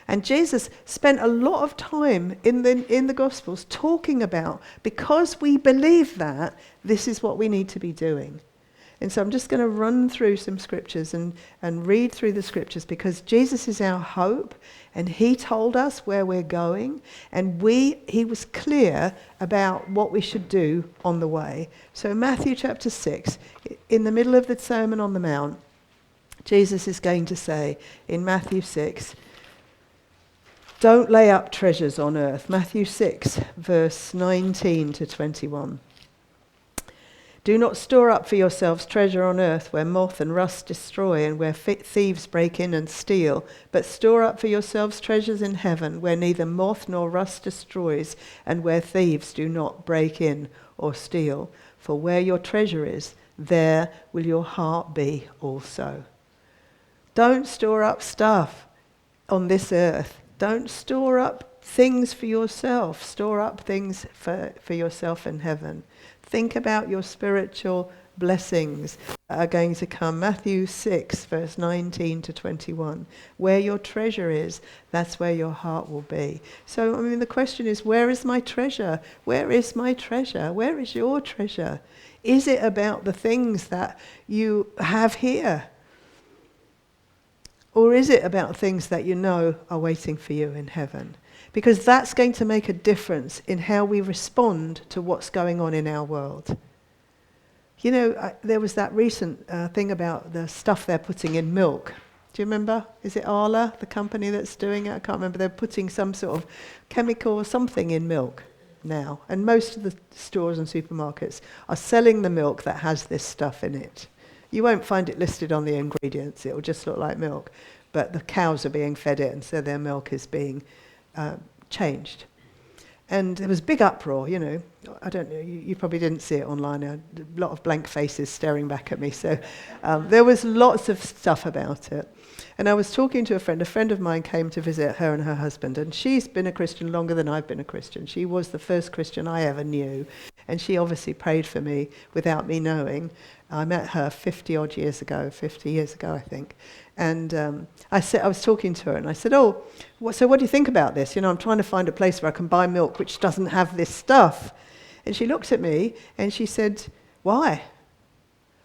And Jesus spent a lot of time in the Gospels talking about, because we believe that, this is what we need to be doing. And so I'm just going to run through some scriptures and read through the scriptures, because Jesus is our hope and he told us where we're going, and he was clear about what we should do on the way. So Matthew chapter 6, in the middle of the Sermon on the Mount, Jesus is going to say in Matthew 6, don't lay up treasures on earth. Matthew 6, verse 19 to 21. Do not store up for yourselves treasure on earth where moth and rust destroy and where thieves break in and steal, but store up for yourselves treasures in heaven where neither moth nor rust destroys and where thieves do not break in or steal. For where your treasure is, there will your heart be also. Don't store up stuff on this earth. Don't store up things for yourself. Store up things for yourself in heaven. Think about your spiritual blessings that are going to come. Matthew 6, verse 19 to 21. Where your treasure is, that's where your heart will be. So, the question is, where is my treasure? Where is my treasure? Where is your treasure? Is it about the things that you have here? Or is it about things that you know are waiting for you in heaven? Because that's going to make a difference in how we respond to what's going on in our world. There was that recent thing about the stuff they're putting in milk. Do you remember? Is it Arla, the company that's doing it? I can't remember. They're putting some sort of chemical or something in milk now. And most of the stores and supermarkets are selling the milk that has this stuff in it. You won't find it listed on the ingredients. It will just look like milk. But the cows are being fed it, and so their milk is being changed. And there was big uproar, I don't know, you probably didn't see it online. A lot of blank faces staring back at me. So there was lots of stuff about it. And I was talking to a friend of mine came to visit her and her husband, and she's been a Christian longer than I've been a Christian. She was the first Christian I ever knew, and she obviously prayed for me without me knowing. I met her 50 years ago, I think. And I was talking to her, and I said, so what do you think about this? I'm trying to find a place where I can buy milk which doesn't have this stuff. And she looked at me, and she said, why?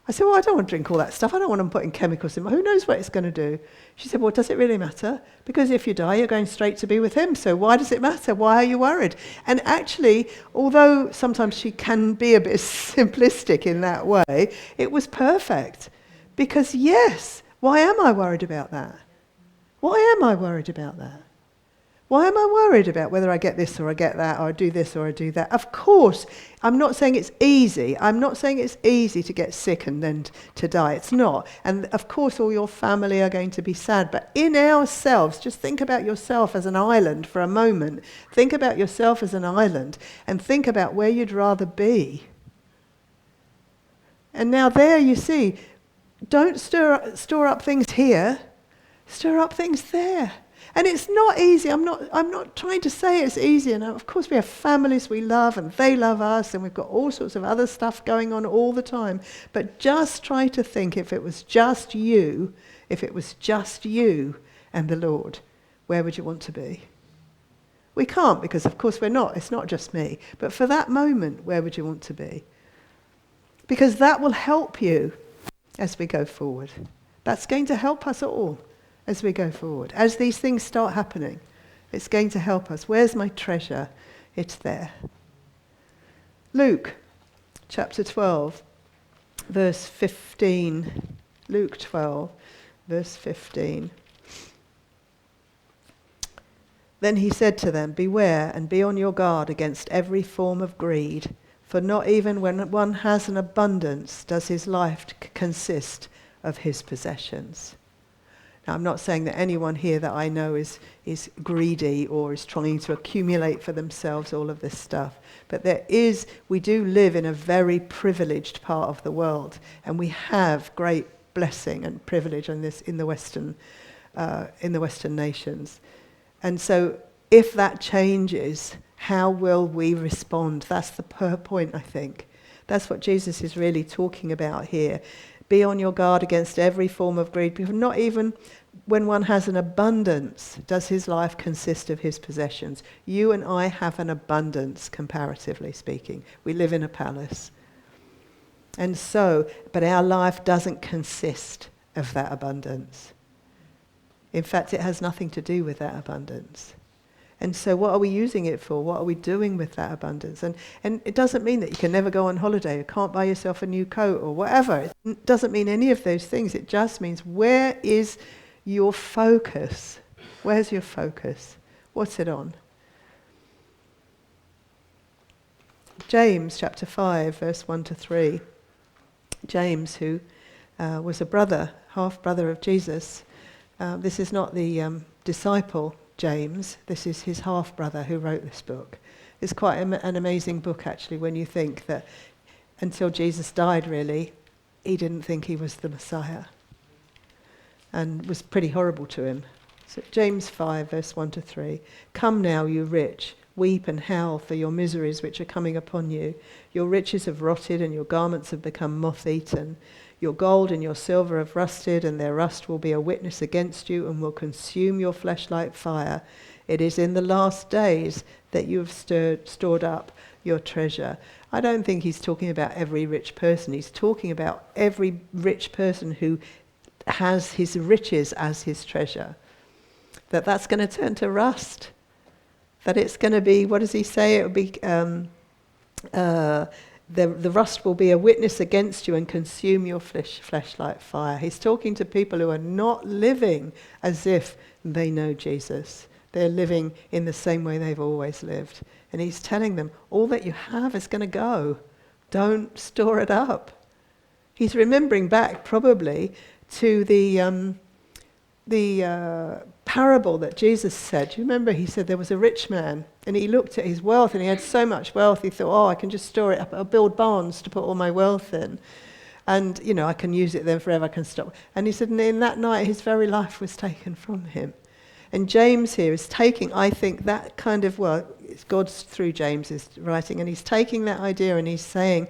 I said, well, I don't want to drink all that stuff. I don't want them putting chemicals in. Who knows what it's going to do? She said, well, does it really matter? Because if you die, you're going straight to be with him. So why does it matter? Why are you worried? And actually, although sometimes she can be a bit simplistic in that way, it was perfect. Because yes, why am I worried about that? Why am I worried about that? Why am I worried about whether I get this or I get that, or I do this or I do that? Of course, I'm not saying it's easy. I'm not saying it's easy to get sick and then to die. It's not. And of course, all your family are going to be sad. But in ourselves, just think about yourself as an island for a moment. Think about yourself as an island and think about where you'd rather be. And now there you see, don't store up things here, stir up things there. And it's not easy. I'm not trying to say it's easy. And of course we have families we love and they love us, and we've got all sorts of other stuff going on all the time. But just try to think, if it was just you and the Lord, where would you want to be? We can't, because of course we're not. It's not just me. But for that moment, where would you want to be? Because that will help you as we go forward. That's going to help us all as we go forward. As these things start happening, it's going to help us. Where's my treasure? It's there. Luke chapter 12, verse 15. Luke 12, verse 15. Then he said to them, beware and be on your guard against every form of greed, for not even when one has an abundance does his life consist of his possessions. Now, I'm not saying that anyone here that I know is greedy or is trying to accumulate for themselves all of this stuff. But we do live in a very privileged part of the world, and we have great blessing and privilege in the Western nations. And so, if that changes, how will we respond? That's the point, I think. That's what Jesus is really talking about here. Be on your guard against every form of greed, because not even when one has an abundance does his life consist of his possessions. You and I have an abundance, comparatively speaking. We live in a palace. And so, but our life doesn't consist of that abundance. In fact, it has nothing to do with that abundance. And so what are we using it for? What are we doing with that abundance? And it doesn't mean that you can never go on holiday, you can't buy yourself a new coat or whatever. It doesn't mean any of those things. It just means, where is your focus? Where's your focus? What's it on? James chapter 5, verse 1 to 3. James, who was a brother, half-brother of Jesus. This is not the disciple James, this is his half-brother who wrote this book. It's quite an amazing book, actually, when you think that until Jesus died, really, he didn't think he was the Messiah, and was pretty horrible to him. So James 5, verse 1 to 3. Come now, you rich, weep and howl for your miseries which are coming upon you. Your riches have rotted, and your garments have become moth-eaten. Your gold and your silver have rusted, and their rust will be a witness against you and will consume your flesh like fire. It is in the last days that you have stored up your treasure. I don't think he's talking about every rich person. He's talking about every rich person who has his riches as his treasure. That's going to turn to rust. That it's going to be, what does he say? It will be... The rust will be a witness against you and consume your flesh like fire. He's talking to people who are not living as if they know Jesus. They're living in the same way they've always lived. And he's telling them, all that you have is going to go. Don't store it up. He's remembering back probably to the parable that Jesus said. Do you remember? He said there was a rich man and he looked at his wealth and he had so much wealth. He thought, I can just store it up. I'll build barns to put all my wealth in. And, I can use it then forever. I can stop. And he said, and in that night his very life was taken from him. And James here is taking, I think, that kind of, it's God's through James is writing, and he's taking that idea and he's saying,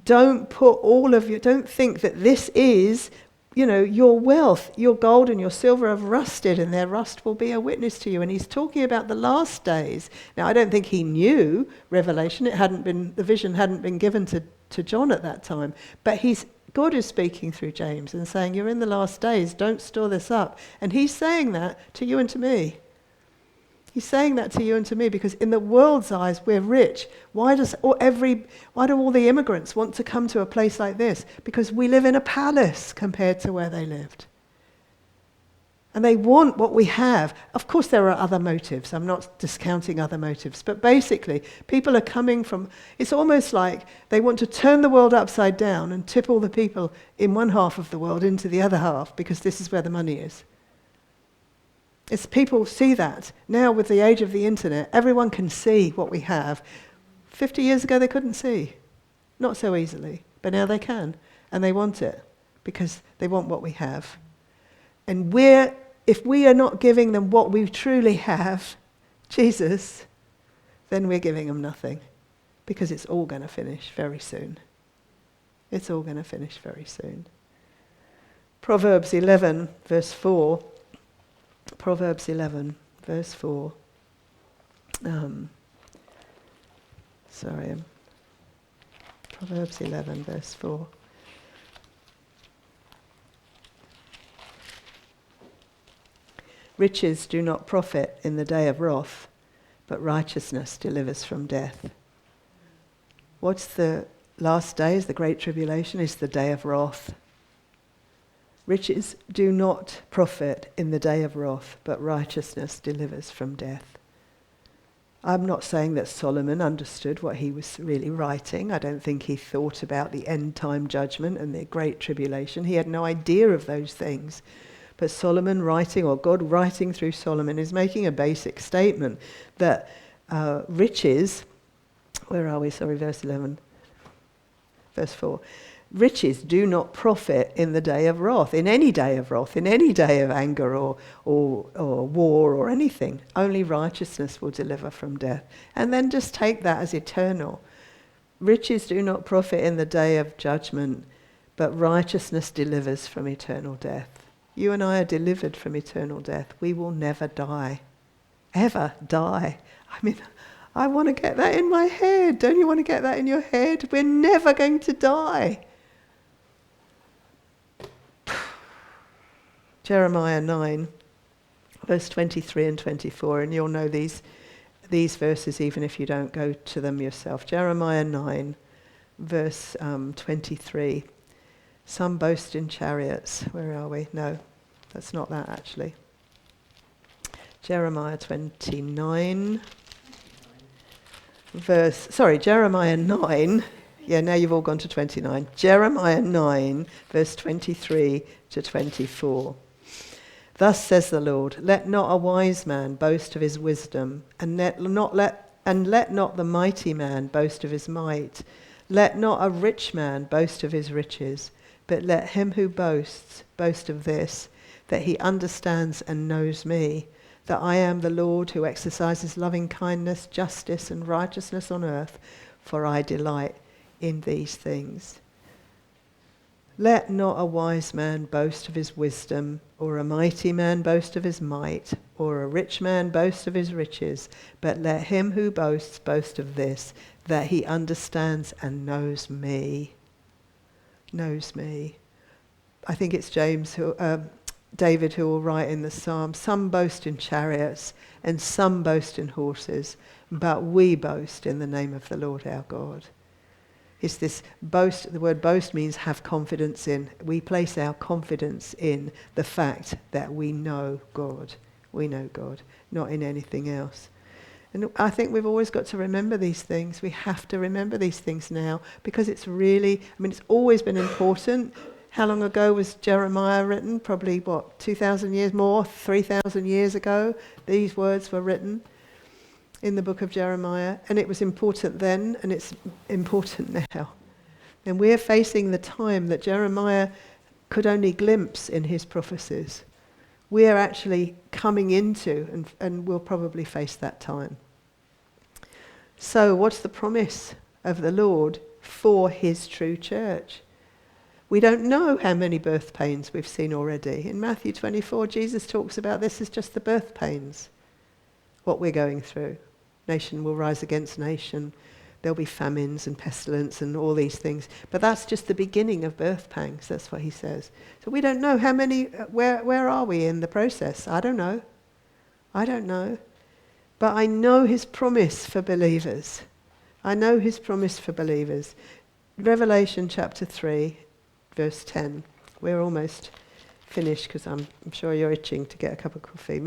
don't think that this is, your wealth, your gold and your silver have rusted and their rust will be a witness to you. And he's talking about the last days. Now, I don't think he knew Revelation. The vision hadn't been given to John at that time. But God is speaking through James and saying, you're in the last days, don't store this up. And he's saying that to you and to me. He's saying that to you and to me because in the world's eyes, we're rich. Why do all the immigrants want to come to a place like this? Because we live in a palace compared to where they lived. And they want what we have. Of course, there are other motives. I'm not discounting other motives. But basically, people are coming from, it's almost like they want to turn the world upside down and tip all the people in one half of the world into the other half because this is where the money is. It's people see that. Now with the age of the internet, everyone can see what we have. 50 years ago, they couldn't see. Not so easily. But now they can. And they want it because they want what we have. And if we are not giving them what we truly have, Jesus, then we're giving them nothing. Because it's all going to finish very soon. It's all going to finish very soon. Proverbs 11, verse 4. Proverbs 11, verse 4. Proverbs 11, verse 4. Riches do not profit in the day of wrath, but righteousness delivers from death. What's the last days? The Great Tribulation is the day of wrath. Riches do not profit in the day of wrath, but righteousness delivers from death. I'm not saying that Solomon understood what he was really writing. I don't think he thought about the end time judgment and the Great Tribulation. He had no idea of those things. But Solomon writing, or God writing through Solomon, is making a basic statement that riches, verse 11, verse 4. Riches do not profit in the day of wrath, in any day of wrath, in any day of anger or war or anything. Only righteousness will deliver from death. And then just take that as eternal. Riches do not profit in the day of judgment, but righteousness delivers from eternal death. You and I are delivered from eternal death. We will never die. Ever die. I want to get that in my head. Don't you want to get that in your head? We're never going to die. Jeremiah 9, verse 23 and 24, and you'll know these verses even if you don't go to them yourself. Jeremiah 9, verse 23. Some boast in chariots. Where are we? No, that's not that actually. Jeremiah 29, Jeremiah 9. Yeah, now you've all gone to 29. Jeremiah 9, verse 23 to 24. Thus says the Lord, let not a wise man boast of his wisdom, and let not the mighty man boast of his might. Let not a rich man boast of his riches, but let him who boasts boast of this, that he understands and knows me, that I am the Lord who exercises loving kindness, justice, and righteousness on earth, for I delight in these things. Let not a wise man boast of his wisdom, or a mighty man boast of his might, or a rich man boast of his riches, but let him who boasts boast of this, that he understands and knows me. Knows me. I think it's David who will write in the Psalm, some boast in chariots and some boast in horses, but we boast in the name of the Lord our God. It's this boast. The word boast means have confidence in. We place our confidence in the fact that we know God. We know God, not in anything else. And I think we've always got to remember these things. We have to remember these things now because it's really, it's always been important. How long ago was Jeremiah written? Probably, 2,000 years more, 3,000 years ago. These words were written in the book of Jeremiah. And it was important then, and it's important now. And we're facing the time that Jeremiah could only glimpse in his prophecies. We are actually coming into, and we'll probably face that time. So what's the promise of the Lord for his true church? We don't know how many birth pains we've seen already. In Matthew 24, Jesus talks about this as just the birth pains, what we're going through. Nation will rise against nation. There'll be famines and pestilence and all these things. But that's just the beginning of birth pangs. That's what he says. So we don't know how many, where are we in the process? I don't know. But I know his promise for believers. Revelation chapter 3, verse 10. We're almost finished because I'm sure you're itching to get a cup of coffee.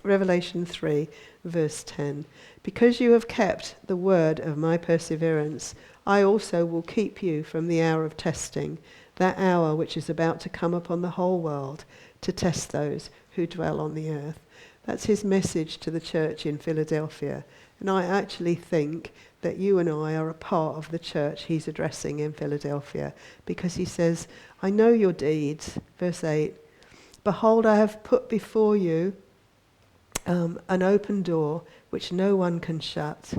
Revelation 3, verse 10. Because you have kept the word of my perseverance, I also will keep you from the hour of testing, that hour which is about to come upon the whole world to test those who dwell on the earth. That's his message to the church in Philadelphia. And I actually think that you and I are a part of the church he's addressing in Philadelphia, because he says, I know your deeds, verse 8. Behold, I have put before you an open door which no one can shut,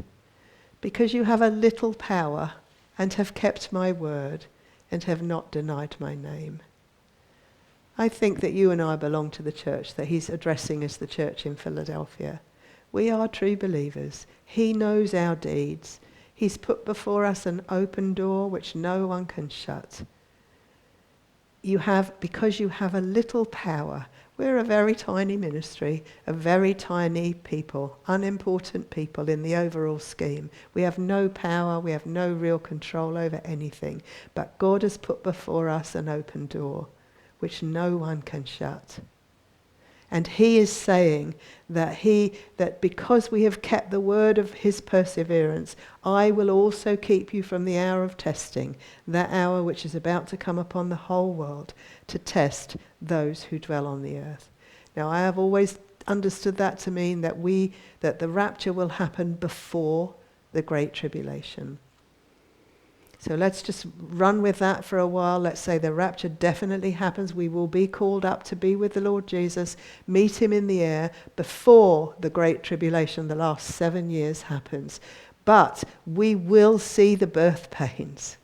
because you have a little power and have kept my word and have not denied my name. I think that you and I belong to the church that he's addressing as the church in Philadelphia. We are true believers. He knows our deeds. He's put before us an open door which no one can shut. Because you have a little power. We're a very tiny ministry, a very tiny people, unimportant people in the overall scheme. We have no power, we have no real control over anything. But God has put before us an open door which no one can shut. And he is saying that because we have kept the word of his perseverance, I will also keep you from the hour of testing, that hour which is about to come upon the whole world to test those who dwell on the earth. Now, I have always understood that to mean that the rapture will happen before the Great Tribulation. So let's just run with that for a while. Let's say the rapture definitely happens. We will be called up to be with the Lord Jesus, meet him in the air before the Great Tribulation, the last 7 years, happens. But we will see the birth pangs,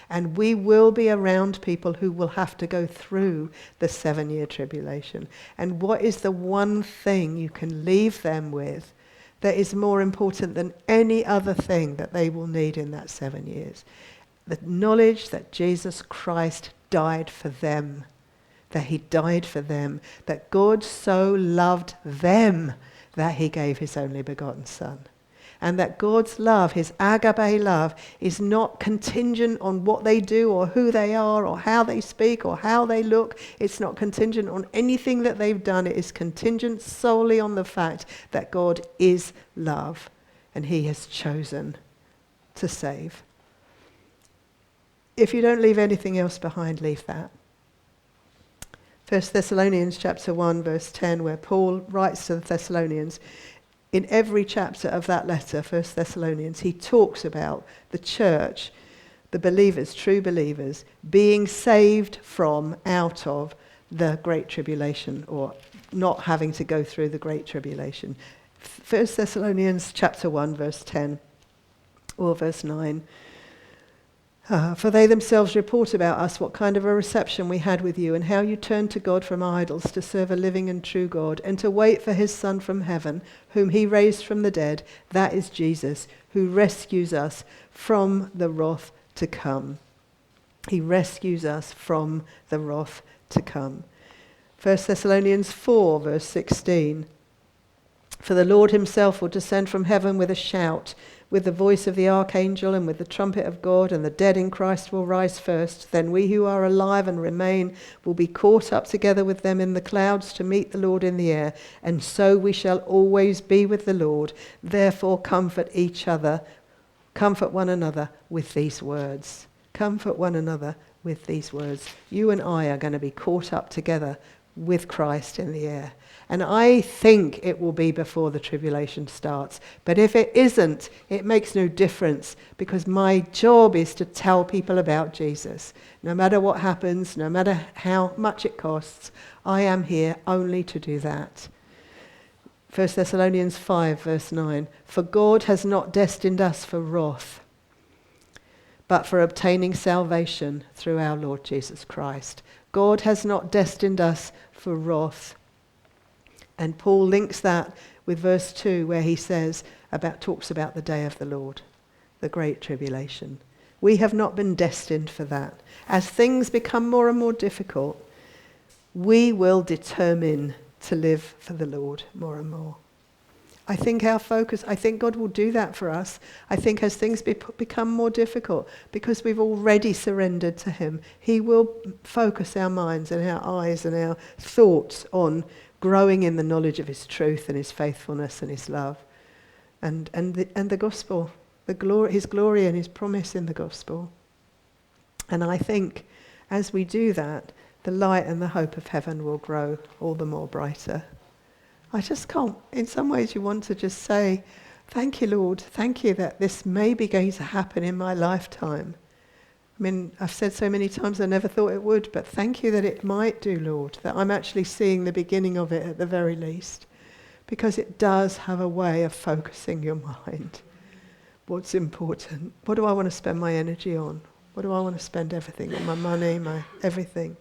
and we will be around people who will have to go through the 7-year tribulation. And what is the one thing you can leave them with that is more important than any other thing that they will need in that 7 years? The knowledge that Jesus Christ died for them, that he died for them, that God so loved them that he gave his only begotten Son. And that God's love, his agape love, is not contingent on what they do or who they are or how they speak or how they look. It's not contingent on anything that they've done. It is contingent solely on the fact that God is love and he has chosen to save. If you don't leave anything else behind, leave that. 1 Thessalonians chapter 1, verse 10, where Paul writes to the Thessalonians, in every chapter of that letter, 1 Thessalonians, he talks about the church, the believers, true believers, being saved from, out of the Great Tribulation, or not having to go through the Great Tribulation. 1 Thessalonians chapter 1, verse 10, or verse 9. For they themselves report about us what kind of a reception we had with you, and how you turned to God from idols to serve a living and true God, and to wait for his Son from heaven, whom he raised from the dead, that is Jesus, who rescues us from the wrath to come. He rescues us from the wrath to come. 1 Thessalonians 4, verse 16. For the Lord himself will descend from heaven with a shout, with the voice of the archangel and with the trumpet of God, and the dead in Christ will rise first. Then we who are alive and remain will be caught up together with them in the clouds to meet the Lord in the air, and so we shall always be with the Lord. Therefore comfort one another with these words. Comfort one another with these words. You and I are going to be caught up together with Christ in the air. And I think it will be before the tribulation starts. But if it isn't, it makes no difference, because my job is to tell people about Jesus. No matter what happens, no matter how much it costs, I am here only to do that. 1 Thessalonians 5 verse 9. For God has not destined us for wrath, but for obtaining salvation through our Lord Jesus Christ. God has not destined us for wrath. And Paul links that with verse 2, where he talks about the day of the Lord, the great tribulation. We have not been destined for that. As things become more and more difficult, we will determine to live for the Lord more and more. I think God will do that for us. I think as things become more difficult, because we've already surrendered to him, he will focus our minds and our eyes and our thoughts on growing in the knowledge of his truth and his faithfulness and his love, and the gospel, his glory and his promise in the gospel. And I think as we do that, the light and the hope of heaven will grow all the more brighter. I just can't, in some ways you want to just say, thank you, Lord, thank you that this may be going to happen in my lifetime. I mean, I've said so many times I never thought it would, but thank you that it might do, Lord, that I'm actually seeing the beginning of it at the very least, because it does have a way of focusing your mind. What's important? What do I want to spend my energy on? What do I want to spend everything on? My money, my everything.